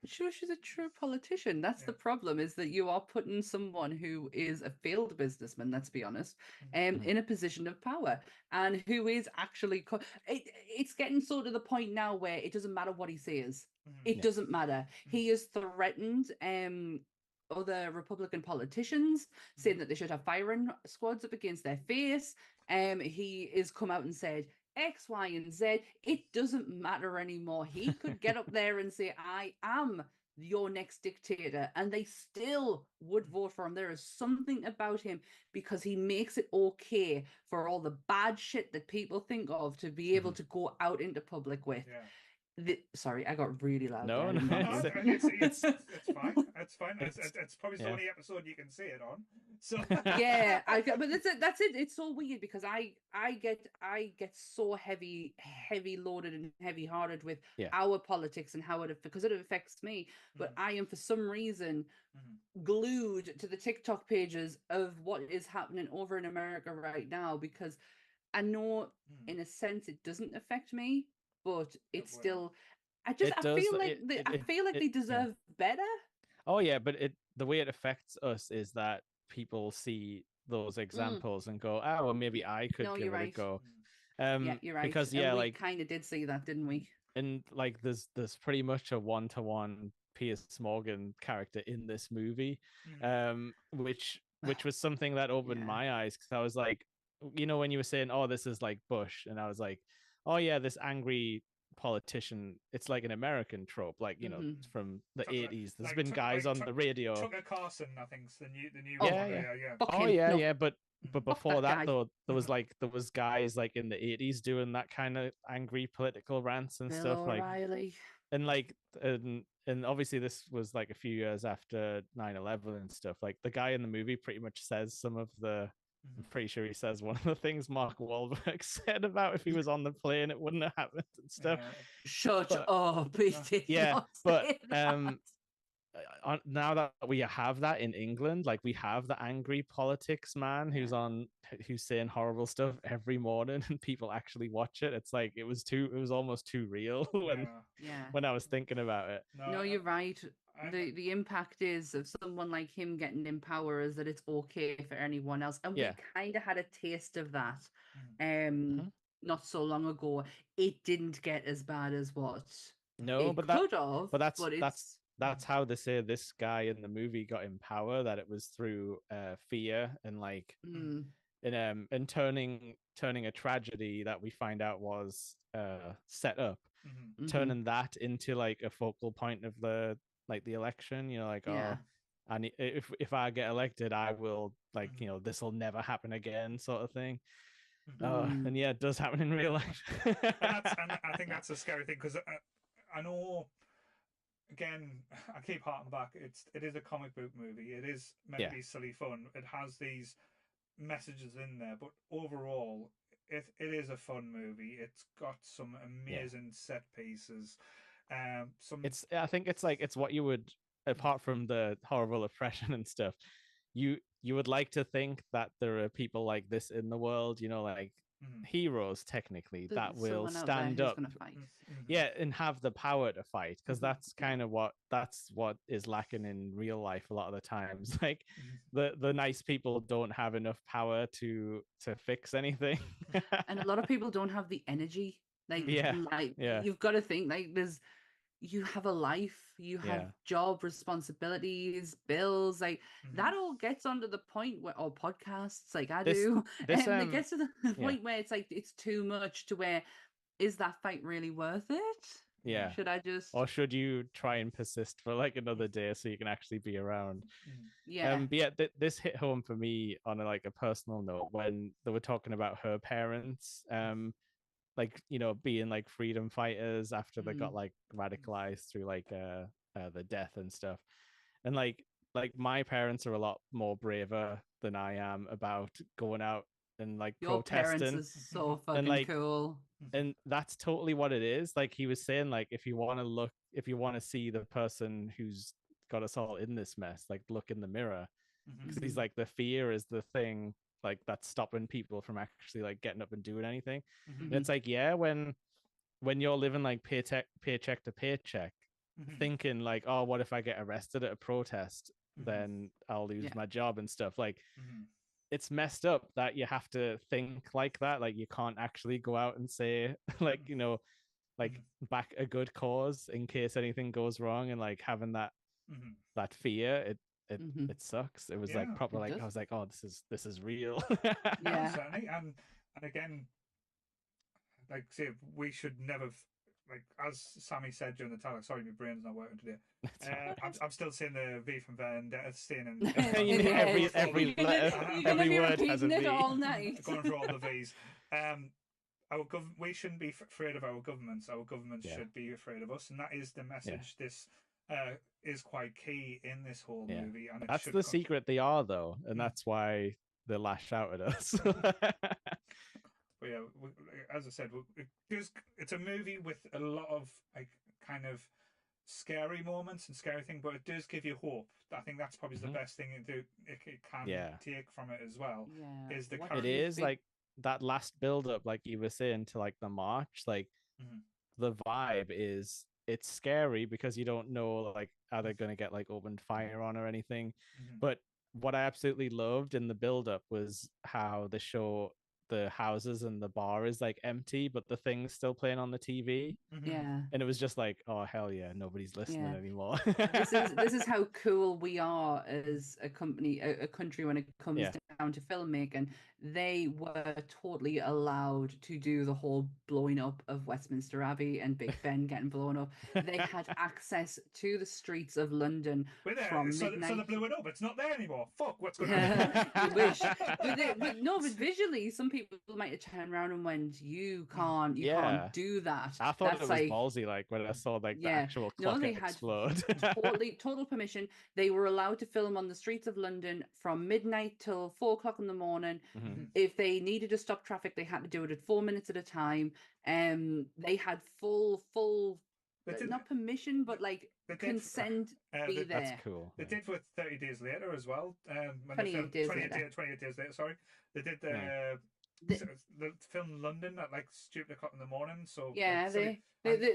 Sure, she's a true politician. That's the problem, is that you are putting someone who is a failed businessman, let's be honest, in a position of power, and who is actually it's getting sort of the point now where it doesn't matter what he says. It doesn't matter. He has threatened other Republican politicians, saying that they should have firing squads up against their face. He has come out and said X, Y, and Z. It doesn't matter anymore. He could get up there and say, "I am your next dictator," and they still would vote for him. There is something about him, because he makes it okay for all the bad shit that people think of to be able to go out into public with. Sorry, I got really loud. No, it's fine. It's fine. It's probably the only episode you can see it on. So yeah, but that's it. It's so weird because I get so heavy loaded and heavy hearted with our politics and how because it affects me. But I am for some reason glued to the TikTok pages of what is happening over in America right now, because I know in a sense it doesn't affect me, but it's still. I feel like they deserve better. Oh yeah, but the way it affects us is that people see those examples and go, "Oh, well, maybe I could give it a go." Yeah, you're right. Because we kind of did see that, didn't we? And like, there's pretty much a 1-to-1 Piers Morgan character in this movie, which was something that opened my eyes, because I was like, when you were saying, "Oh, this is like Bush," and I was like, "Oh yeah, this angry politician, it's like an American trope, like from the 80s. There's been guys on the radio. Tucker Carlson, I think's the new but before that though, there was guys like in the 80s doing that kind of angry political rants and stuff, like O'Reilly. And like and obviously this was like a few years after 9/11 and stuff. Like, the guy in the movie pretty much says some of the I'm pretty sure he says one of the things Mark Wahlberg said about if he was on the plane, it wouldn't have happened and stuff. Shut up. Now that we have that in England, like, we have the angry politics man who's saying horrible stuff every morning, and people actually watch it. It's like, it was almost too real when I was thinking about it. No, you're right. The impact is of someone like him getting in power is that it's okay for anyone else, and we kind of had a taste of that not so long ago. It didn't get as bad as what that's how they say this guy in the movie got in power, that it was through fear and like and turning a tragedy that we find out was set up, turning that into like a focal point of the election. And if I get elected, I will, like, this will never happen again, sort of thing. And it does happen in real life. and I think that's a scary thing, because I know again, I keep harking back. It is a comic book movie. It is meant to be silly fun. It has these messages in there, but overall, it is a fun movie. It's got some amazing set pieces. I think it's like it's what you would, apart from the horrible oppression and stuff, you would like to think that there are people like this in the world, like heroes technically that will stand up, and have the power to fight, because that's kind of what is lacking in real life a lot of the times. Like the nice people don't have enough power to fix anything, and a lot of people don't have the energy. You've got to think like you have a life, you have job responsibilities, bills, like that all gets onto the point where, or podcasts like I do, and it gets to the point where it's like it's too much to where, is that fight really worth it? Should you try and persist for like another day so you can actually be around? But this hit home for me on a personal note when they were talking about her parents, being like freedom fighters after they got like radicalized through like the death and stuff. And like my parents are a lot more braver than I am about going out and like your protesting. Parents are so fucking cool. And that's totally what it is. Like he was saying, like if you want to see the person who's got us all in this mess, like look in the mirror, because he's like, the fear is the thing like that's stopping people from actually like getting up and doing anything. And it's like, when you're living like paycheck to paycheck, thinking like, oh, what if I get arrested at a protest, then I'll lose my job and stuff. Like it's messed up that you have to think like that. Like you can't actually go out and say like, back a good cause in case anything goes wrong, and like having that fear, it sucks. It was like proper, like I was like, oh, this is real. Certainly. And again, like say, we should never, like as Sammy said during the talk, sorry, my brain's not working today. I'm still saying the V from Vendetta staying in every word has a V. All night. Going through all the V's. We shouldn't be afraid of our governments. Our governments should be afraid of us, and that is the message. This is quite key in this whole movie, and that's the secret. They are though, and that's why they lash out at us. But yeah, as I said, it's a movie with a lot of like kind of scary moments and scary thing, but it does give you hope. I think that's probably the best thing it can take from it as well. Is the it is like that last build up, like you were saying, to like the march, like the vibe is, it's scary because you don't know like are they going to get like opened fire on or anything. But what I absolutely loved in the build up was how the show, the houses and the bar is like empty, but the thing's still playing on the TV. And it was just like, oh hell yeah, nobody's listening anymore. This is how cool we are as a country when it comes down to filmmaking. They were totally allowed to do the whole blowing up of Westminster Abbey and Big Ben getting blown up. They had access to the streets of London from midnight. So they blew it up. It's not there anymore. Fuck, what's going on? You wish. But visually, some people might have turned around and went, you can't do that. I thought it was like, ballsy, like when I saw like the actual clock explode. Total permission. They were allowed to film on the streets of London from midnight till 4 o'clock in the morning. If they needed to stop traffic, they had to do it at 4 minutes at a time. They had full not permission, but like consent be there. That's cool. They did with 30 Days Later as well. 28 days later. Sorry. They did the film London at like stupid o'clock in the morning. So they're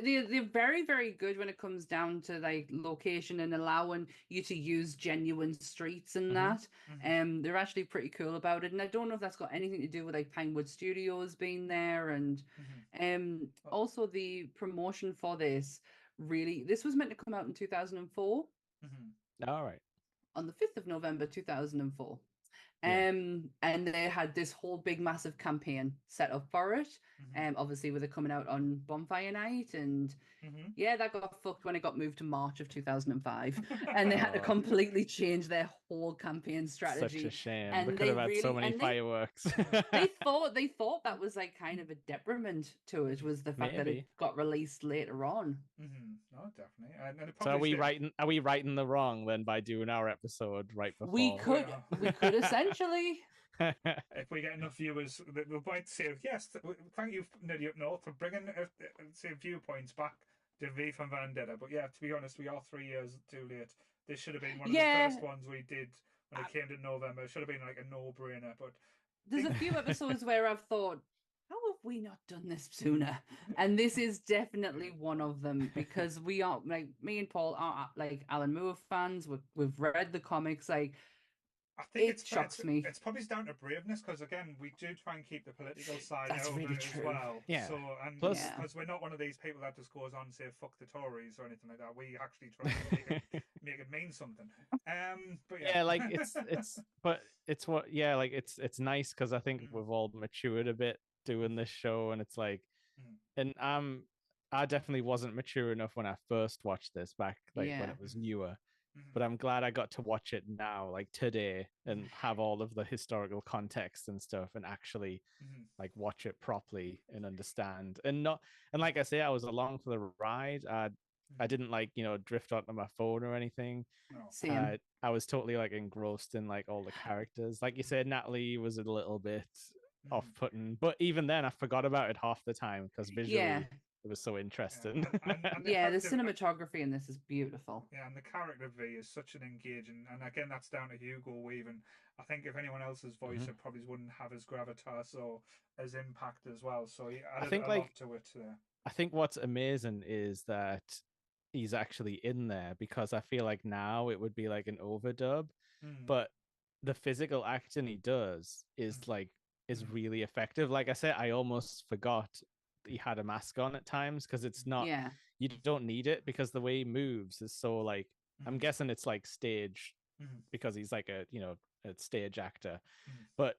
very, very good when it comes down to like location and allowing you to use genuine streets and that. They're actually pretty cool about it, and I don't know if that's got anything to do with like Pinewood Studios being there, and also the promotion for this. Really, this was meant to come out in 2004. All right. On the 5th of November 2004. And they had this whole big massive campaign set up for it. Obviously with it coming out on Bonfire Night, and yeah, that got fucked when it got moved to March of 2005, and they had to completely change their whole campaign strategy. Such a shame. And they could have had so many fireworks. they thought that was like kind of a detriment to it, was the fact that it got released later on. No, definitely. And it so are we righting the wrong then by doing our episode right before? We could essentially. If we get enough viewers, we'll might say yes. Thank you, Niddy Up North, for bringing viewpoints back to V from Vendetta. But yeah, to be honest, we are 3 years too late. This should have been one of the first ones we did when it came to November. It should have been like a no-brainer. But there's a few episodes where I've thought, how have we not done this sooner? And this is definitely one of them, because we are, like, me and Paul are like Alan Moore fans. We've read the comics. Like, I think it shocks me. It's probably down to braveness, because again, we do try and keep the political side That's out really of it true. as well. Yeah. So, and plus, because we're not one of these people that just goes on and say fuck the Tories or anything like that. We actually try and make it mean something. But yeah, like it's nice, because I think we've all matured a bit doing this show, and it's like, and I definitely wasn't mature enough when I first watched this back, when it was newer. But I'm glad I got to watch it now, like today, and have all of the historical context and stuff, and actually like watch it properly and understand. And like I say, I was along for the ride. I didn't drift onto my phone or anything. Same. I was totally like engrossed in like all the characters. Like you said, Natalie was a little bit off-putting, but even then I forgot about it half the time, because visually it was so interesting. And the cinematography in this is beautiful. Yeah, and the character V is such an engaging, and again, that's down to Hugo Weaving. I think if anyone else's voice, it probably wouldn't have as gravitas or as impact as well. So he added a lot to it there. I think what's amazing is that he's actually in there, because I feel like now it would be like an overdub, but the physical acting he does is really effective. Like I said, I almost forgot he had a mask on at times, because it's not, you don't need it, because the way he moves is so like, I'm guessing it's like stage, because he's like a stage actor. But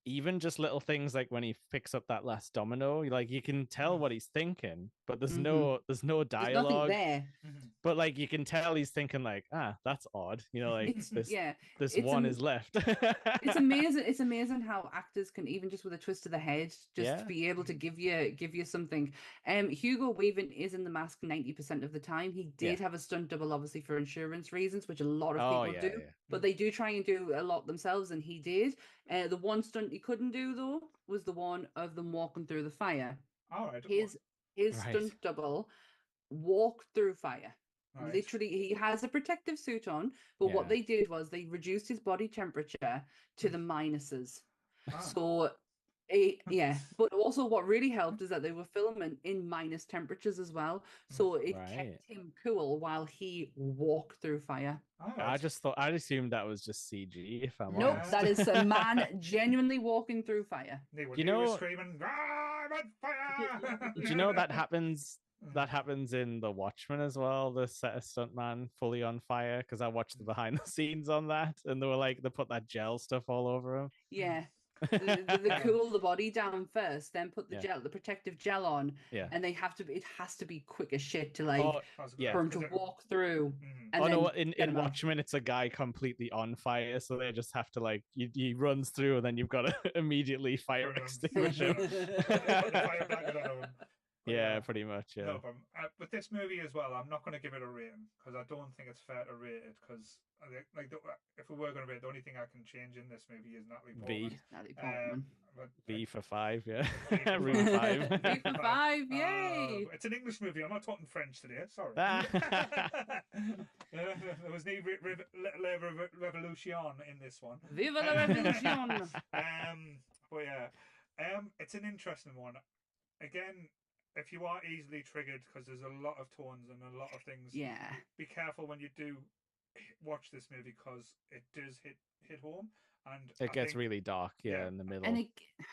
even just little things like when he picks up that last domino, like you can tell what he's thinking, but there's no dialogue. There's nothing there. But like you can tell he's thinking like, that's odd, like this one is left. It's amazing. It's amazing how actors can, even just with a twist of the head, just be able to give you something. Hugo Weaving is in the mask 90% of the time. He did have a stunt double, obviously for insurance reasons, which a lot of people do, but they do try and do a lot themselves, and he did. The one stunt he couldn't do though was the one of them walking through the fire. His stunt double walked through fire. Literally, he has a protective suit on, but what they did was they reduced his body temperature to the minuses. So but also what really helped is that they were filming in minus temperatures as well, so it kept him cool while he walked through fire. I assumed that was just CG, if I'm nope honest. That is a man genuinely walking through fire. He was screaming, I'm on fire! Do you know that happens in The Watchmen as well? The set of stuntman fully on fire, because I watched the behind the scenes on that, and they put that gel stuff all over him. They cool the body down first, then put the protective gel on, and it has to be quick as shit to for him to walk through. And in Watchmen it's a guy completely on fire, so they just have to he runs through, and then you've got to immediately fire extinguish him. Yeah, pretty much. Yeah. No problem. With this movie as well, I'm not going to give it a rating, because I don't think it's fair to rate it. Because if we were going to rate, the only thing I can change in this movie is Natalie Portman. V for 5, yeah. Room 5. V for 5, yay! It's an English movie. I'm not talking French today. Sorry. There was no revolution in this one. Vive la revolution! But yeah, it's an interesting one. Again, if you are easily triggered, because there's a lot of tones and a lot of things, be careful when you do watch this movie, because it does hit home, and it gets really dark in the middle, and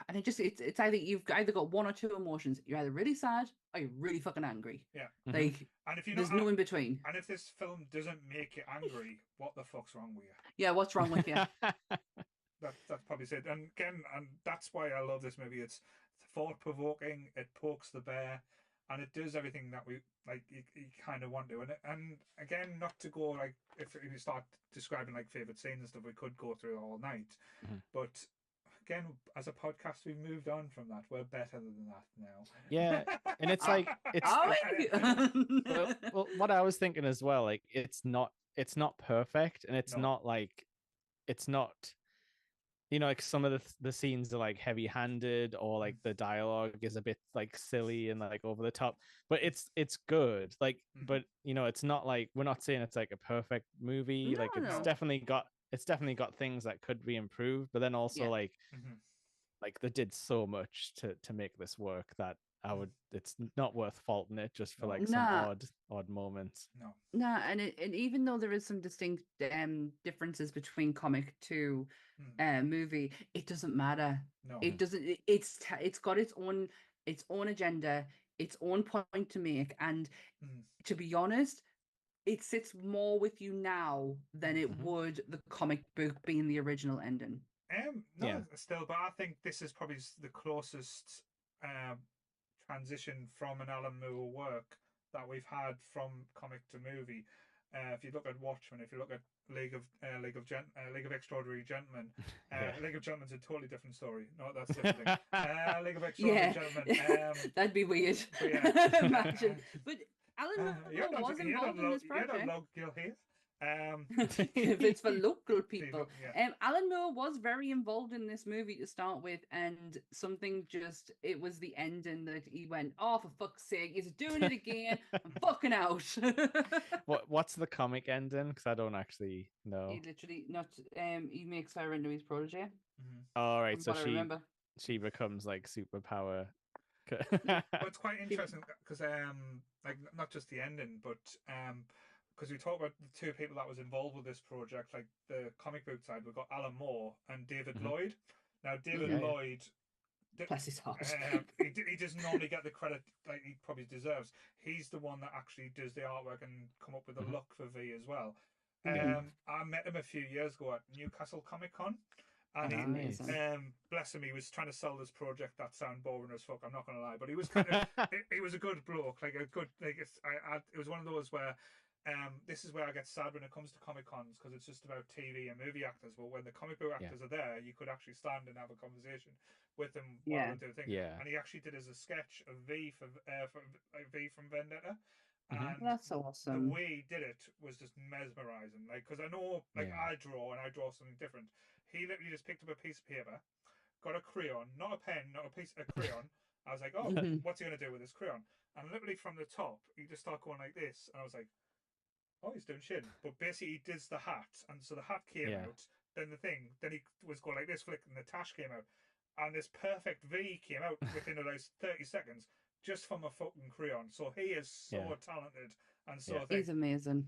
it's either you've either got one or two emotions. You're either really sad or you're really fucking angry. And if there's no in between. And if this film doesn't make you angry, what the fuck's wrong with you? Yeah, what's wrong with you? that's probably it. And again, and that's why I love this movie. It's thought provoking. It pokes the bear, and it does everything that we like. You kind of want to. And again, not to go like if you start describing like favorite scenes and stuff, we could go through all night. But again, as a podcast, we've moved on from that. We're better than that now. Yeah, and it's like it's well, what I was thinking as well. Like it's not perfect, and it's not like it's not. Like some of the scenes are like heavy-handed, or like the dialogue is a bit like silly and like over the top, but it's good. Like, but it's not like, we're not saying it's like a perfect movie. It's definitely got things that could be improved, but then also like they did so much to make this work that it's not worth faulting it just for like some odd moments. And even though there is some distinct differences between comic to movie, it doesn't matter. It doesn't. It's got its own agenda, its own point to make, and to be honest, it sits more with you now than it would the comic book being the original ending. Still, but I think this is probably the closest transition from an Alan Moore work that we've had from comic to movie. If you look at Watchmen, if you look at League of Extraordinary Gentlemen, League of Gentlemen's a totally different story. No, that's a different thing. League of Extraordinary Gentlemen. That'd be weird. Imagine. But Alan Moore was involved in this project. You'll hear. If it's for local people. Alan Moore was very involved in this movie to start with, and it was the ending that he went, oh, for fuck's sake, he's doing it again. I'm fucking out. What's the comic ending? Because I don't actually know. He literally he makes her into his protege. All right, so she becomes like superpower. But it's quite interesting because like not just the ending, but because we talk about the two people that was involved with this project, like the comic book side, we've got Alan Moore and David Lloyd. Now, David Lloyd, bless his heart, he doesn't normally get the credit like he probably deserves. He's the one that actually does the artwork and come up with the look for V as well. I met him a few years ago at Newcastle Comic Con. And he, bless him, he was trying to sell this project that sound boring as fuck. I'm not going to lie, but he was kind of, he was a good bloke, like a good, like it was one of those where. This is where I get sad when it comes to Comic Cons, because it's just about TV and movie actors. But when the comic book actors are there, you could actually stand and have a conversation with them while they do the thing. And he actually did as a sketch of V for V from Vendetta. And that's awesome. The way he did it was just mesmerizing. Like, because I know, like, I draw something different. He literally just picked up a piece of paper, got a crayon, not a pen, not a crayon. I was like, oh, what's he going to do with this crayon? And literally from the top, he just started going like this. And I was like, oh, he's doing shit. But basically, he does the hat. And so the hat came out. Then he was going like this, flick, and the tash came out. And this perfect V came out within about 30 seconds just from a fucking crayon. So he is so talented and so he's amazing.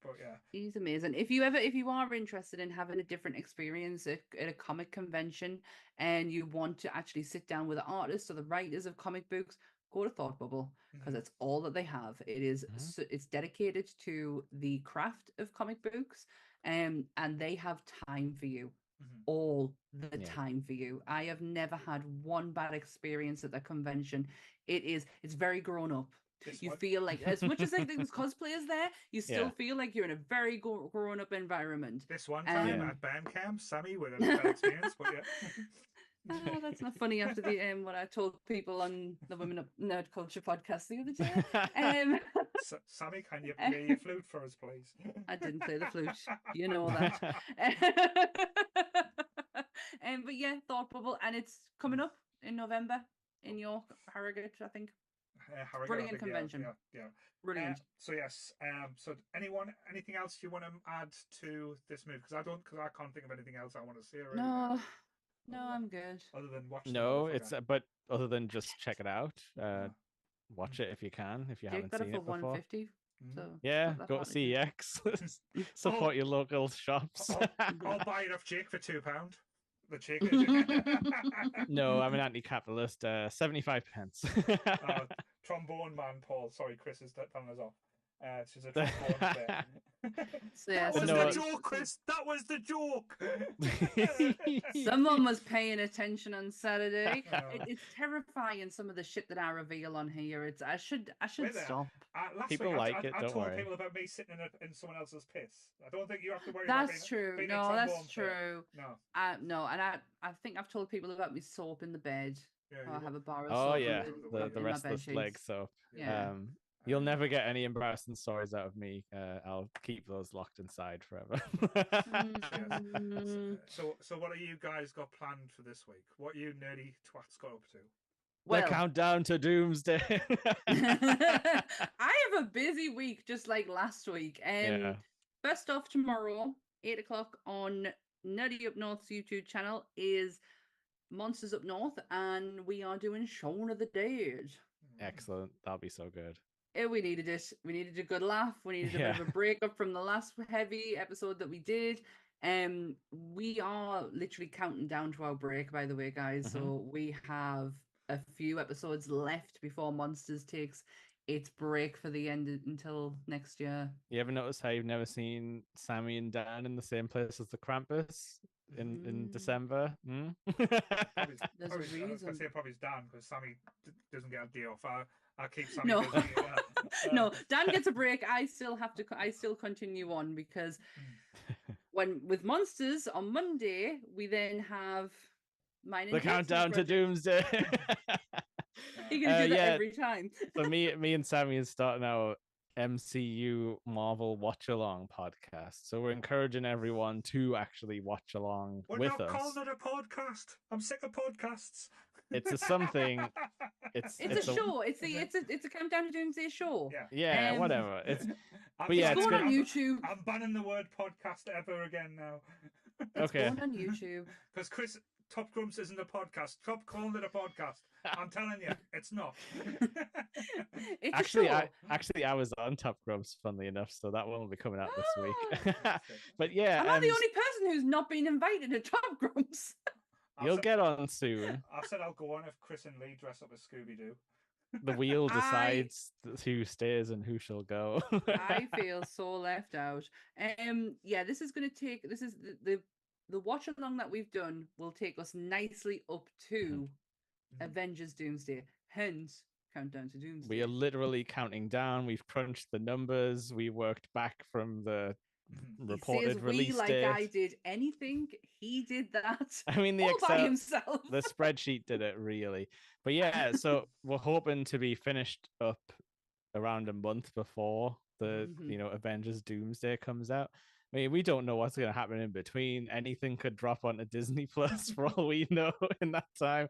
But he's amazing. If you are interested in having a different experience at a comic convention and you want to actually sit down with the artists or the writers of comic books, go to Thought Bubble, because that's all that they have. It is it's dedicated to the craft of comic books, and they have time for you, all the time for you. I have never had one bad experience at the convention. It's very grown up. Feel like, as much as like there's cosplayers there, you still feel like you're in a very grown up environment. This one time at Bandcamp, Sammy with a bad experience, but that's not funny after the what I told people on the Women Up Nerd Culture podcast the other day. Sammy, can you play your flute for us, please? I didn't play the flute. You know that. But yeah, Thought Bubble, and it's coming up in November in York, Harrogate, I think. Harrogate, brilliant convention. Yeah. Brilliant. So yes. So anything else you want to add to this movie? Because I can't think of anything else I want to say. No, I'm good. Other than watch. No, but other than just check it out. Watch it if you can. If you haven't seen it before. $150. So go to CEX. Support your local shops. I'll buy it off Jake for £2. The Jake. No, I'm an anti-capitalist. 75 pence. Trombone man, Paul. Sorry, Chris is telling us off. She's a trombone player. So, yeah, That was No, the joke, Chris. That was the joke. someone was paying attention on Saturday. Oh. It's terrifying, some of the shit that I reveal on here. It's I should Wait there. stop. Last People week, like it, I don't told worry. people about me sitting in someone else's piss. I don't think you have to worry That's about true. being a No, trombone that's player. true. No. No, and I think I've told people about me soap in the bed. Yeah, I have a bar of Oh soap yeah, the the in my restless bed leg sheets. soap. Yeah. You'll never get any embarrassing stories out of me. I'll keep those locked inside forever. Mm. So what have you guys got planned for this week? What you nerdy twats got up to? The countdown to doomsday. I have a busy week, just like last week. Yeah. First off, tomorrow, 8 o'clock on Nerdy Up North's YouTube channel is Monsters Up North, and we are doing Shaun of the Dead. Excellent. That'll be so good. We needed it. We needed a good laugh. We needed a bit Yeah. of a breakup from the last heavy episode that we did. We are literally counting down to our break, by the way, guys. So we have a few episodes left before Monsters takes its break for the end until next year. You ever notice how you've never seen Sammy and Dan in the same place as the Krampus in December? There's a reason. Probably it's Dan, because Sammy doesn't get a day off. I'll keep Sammy No. busy. No, Dan gets a break. I still continue on, because when with Monsters on Monday, we then have mine and The countdown to Jason's doomsday. You're gonna do that every time. So me and Sammy is starting our MCU Marvel watch along podcast. So we're encouraging everyone to actually watch along We're with not us. calling it a podcast. I'm sick of podcasts. It's a something. It's a show. It's a countdown to doomsday show. Yeah, whatever. It's it's going on YouTube. I'm banning the word podcast ever again now. Okay. It's going on YouTube. Because Chris, Top Grumps isn't a podcast. Stop calling it a podcast. I'm telling you, it's not. It's actually, a show. I was on Top Grumps, funnily enough, so that one will be coming out this week. But yeah, am I the only person who's not been invited to Top Grumps? You'll get on soon. I said I'll go on if Chris and Lee dress up as Scooby-Doo. The wheel decides who stays and who shall go. I feel so left out. This is going to take. This is the watch along that we've done will take us nicely up to Avengers Doomsday. Hence, countdown to Doomsday. We are literally counting down. We've crunched the numbers. We worked back from the reported release date. I did anything. He did that. I mean, the all Excel, by himself. The spreadsheet did it really. But yeah, so we're hoping to be finished up around a month before the Avengers Doomsday comes out. I mean, we don't know what's going to happen in between. Anything could drop onto Disney Plus for all we know in that time.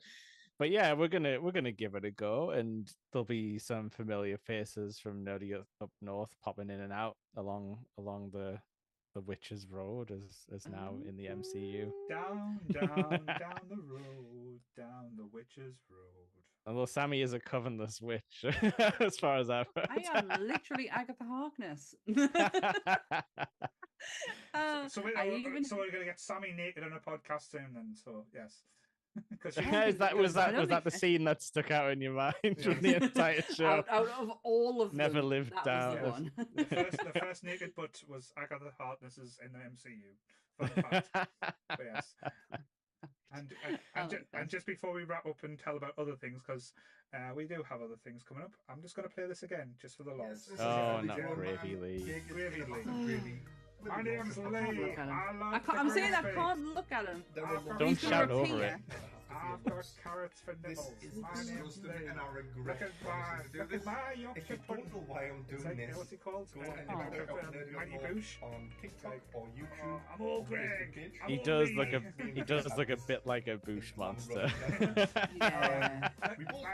But yeah, we're gonna give it a go, and there'll be some familiar faces from Nerdy Up North popping in and out along the Witch's Road as now in the MCU. Down the road, down the Witch's Road. Although Sammy is a covenless witch, as far as I've heard. I am literally Agatha Harkness. So we're gonna get Sammy naked on a podcast soon, then. So yes. Was that the scene that stuck out in your mind from the entire show? Out of all of them, never lived down. Was the one. the first naked butt was Agatha Harkness's in the MCU. Fun fact. But yes. And just before we wrap up and tell about other things, because we do have other things coming up, I'm just going to play this again, just for the lols. Not Gravy Lee. Gravy Lee. My name's Lee. I'm saying I can't look at him. Don't shout over it. I've got carrots for nipples. My name's Lee. Look at my Yorkshire pudding. Why I'm doing this. What's he called? Go ahead and check out Mighty Boosh on TikTok or YouTube. I'm all Greg. He does look a bit like a Boosh monster. Yeah. My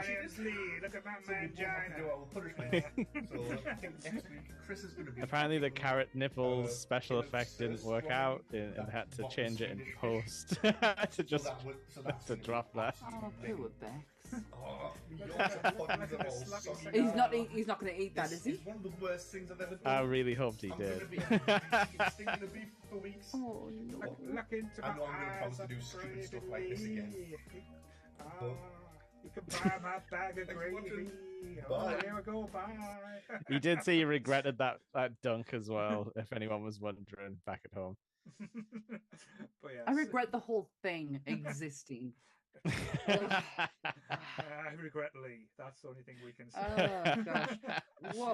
name's Lee. Look at my mangina. So I think next week Chris is going to be. Apparently the carrot nipples special effect didn't work out, and had to change it in post to drop that. Oh, poor Bex. Oh, He's not going to eat that, is he? It's one of the worst things I've ever done. I really hoped he I'm did. gonna be stinging the beef for weeks. Oh, no. Look into I know I'm my gonna eyes. promise to do stupid stuff like this again. You can buy my bag of gravy. Oh, Bye. here we go. Bye. He did say he regretted that dunk as well, if anyone was wondering back at home. But yes. I regret the whole thing existing. I regret Lee. That's the only thing we can say. Oh gosh.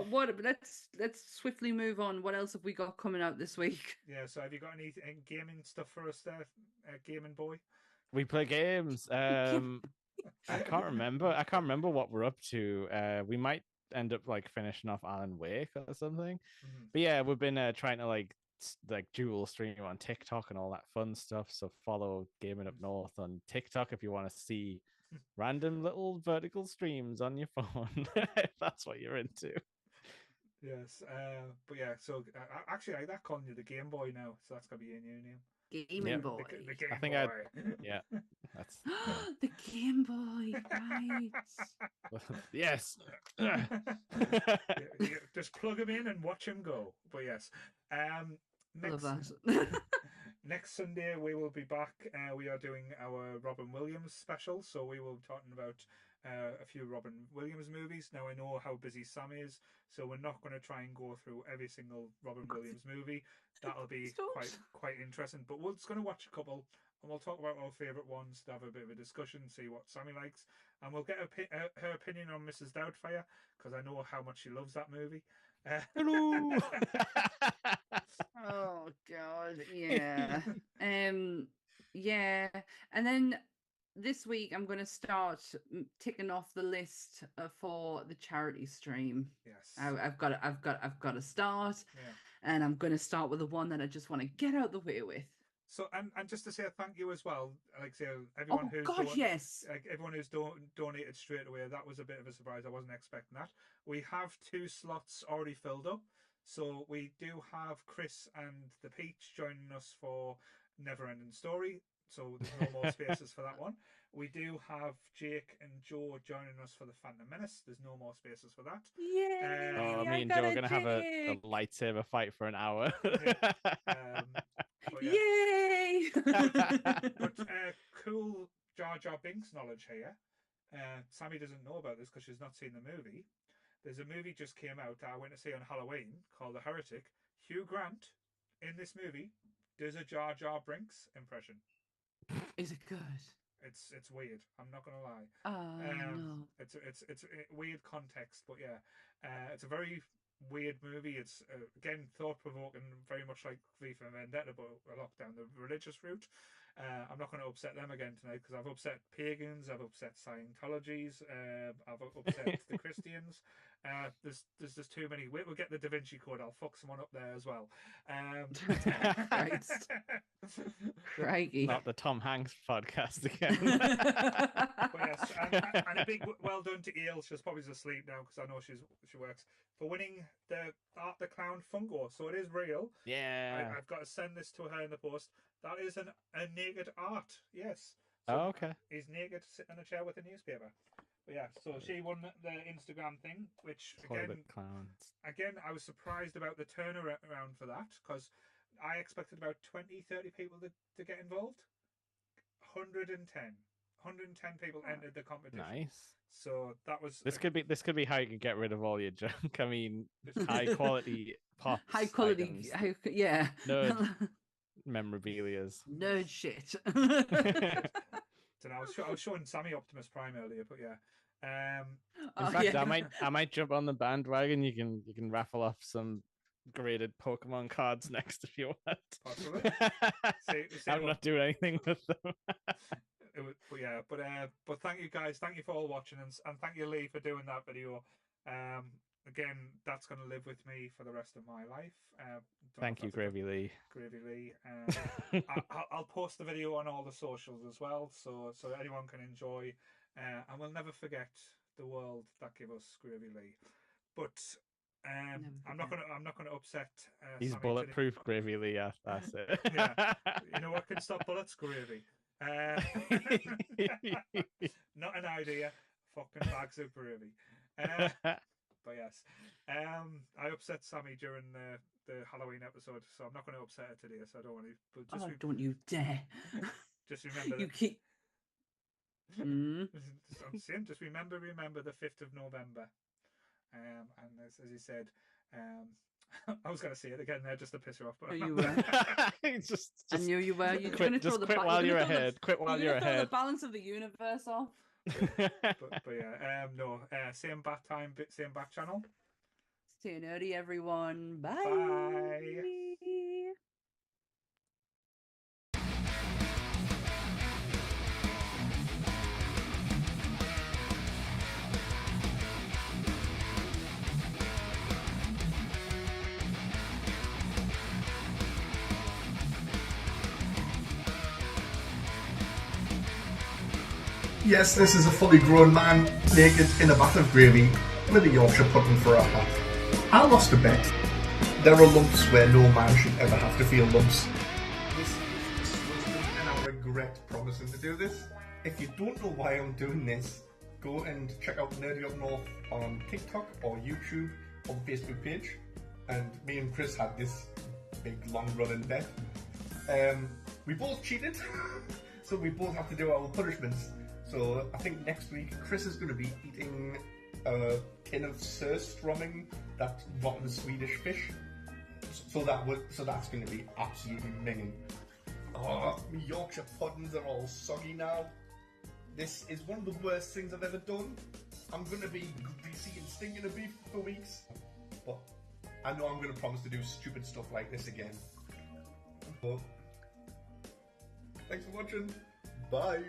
What let's swiftly move on. What else have we got coming out this week? Yeah, so have you got any gaming stuff for us there, gaming boy? We play games. I can't remember what we're up to. We might end up like finishing off Alan Wake or something. Mm-hmm. But yeah, we've been trying to like dual stream on TikTok and all that fun stuff. So follow Gaming Up North on TikTok if you want to see random little vertical streams on your phone, if that's what you're into. Yes, but yeah, so actually I like that calling you the Game Boy now, so that's gonna be your new name. Gaming Boy. The Game I think Boy. yeah, that's the Game Boy, right? yes. Just plug him in and watch him go. But yes, Love that. Next Sunday we will be back. We are doing our Robin Williams special, so we will be talking about a few Robin Williams movies. Now I know how busy Sam is, so we're not going to try and go through every single Robin Williams movie. That'll be quite interesting. But we're just going to watch a couple, and we'll talk about our favourite ones to have a bit of a discussion, see what Sammy likes, and we'll get her opinion on Mrs. Doubtfire, because I know how much she loves that movie. Hello. Oh God, yeah. Yeah, and then this week I'm going to start ticking off the list for the charity stream. Yes, I've got to start, and I'm going to start with the one that I just want to get out the way with. So and just to say thank you as well, like say everyone everyone who's donated straight away. That was a bit of a surprise. I wasn't expecting that. We have 2 slots already filled up. So we do have Chris and the Peach joining us for Neverending Story. So there's no more spaces for that one. We do have Jake and Joe joining us for the Phantom Menace. There's no more spaces for that. Yeah. Me and Joe are gonna have a lightsaber fight for an hour. Yay! But cool Jar Jar Binks knowledge here. Sammy doesn't know about this because she's not seen the movie. There's a movie just came out that I went to see on Halloween called The Heretic. Hugh Grant in this movie does a Jar Jar Binks impression. Is it good? It's weird. I'm not gonna lie. No. It's a weird context, but yeah, it's a very weird movie. It's again thought provoking, very much like V for Vendetta, but a locked down the religious route. I'm not going to upset them again tonight because I've upset pagans, I've upset Scientologies, I've upset the Christians. There's just too many. We'll get the Da Vinci Code. I'll fuck someone up there as well. Crikey. Not the Tom Hanks podcast again. But yes, and a big well done to Eel. She's probably asleep now because I know she works for winning the Art the Clown Funko. So it is real. Yeah. I've got to send this to her in the post. That is a naked art. Yes. So okay. He's naked, sitting in a chair with a newspaper. But yeah, so she won the Instagram thing, which again, I was surprised about the turnaround for that because I expected about 20, 30 people to get involved. 110 people entered the competition. Nice. So that was this could be how you can get rid of all your junk. I mean, high quality pops, high quality, yeah. Nerd memorabilias. Nerd shit. So I was showing Sammy Optimus Prime earlier, but yeah. In fact, I might jump on the bandwagon. You can raffle off some graded Pokemon cards next if you want. Possibly. I'm not doing anything with them. But thank you guys. Thank you for all watching, and thank you Lee for doing that video. Again, that's going to live with me for the rest of my life. Thank you, Gravy Lee. Gravy Lee. I'll post the video on all the socials as well, so anyone can enjoy. And we'll never forget the world that gave us Gravy Lee. But I'm not gonna upset. He's Sammy bulletproof, today. Gravy Lee. That's it. Yeah, you know what can stop bullets? Gravy. Not an idea. Fucking bags of gravy. But yes, I upset Sammy during the Halloween episode, so I'm not going to upset her today. So I don't want to. But just don't you dare! Just remember you keep. I'm saying, just remember the 5th of November. And as you said, I was going to say it again there just to piss her off. But you were. I knew you were. You're going to throw quit while you're ahead. Quit while you're ahead. Throw the balance of the universe off. but yeah, no, same bat time, same back channel. Stay nerdy, everyone. Bye. Bye. Yes, this is a fully grown man naked in a bath of gravy with a Yorkshire pudding for a hat. I lost a bet. There are lumps where no man should ever have to feel lumps. This is disgusting and I regret promising to do this. If you don't know why I'm doing this, go and check out Nerdy Up North on TikTok or YouTube or the Facebook page. And me and Chris had this big long running bet. We both cheated, so we both have to do our punishments. So I think next week Chris is going to be eating a tin of surströmming, that rotten Swedish fish. So that's going to be absolutely minging. Oh, my Yorkshire puddings are all soggy now. This is one of the worst things I've ever done. I'm going to be greasy and stinking of beef for weeks. But I know I'm going to promise to do stupid stuff like this again. But thanks for watching. Bye.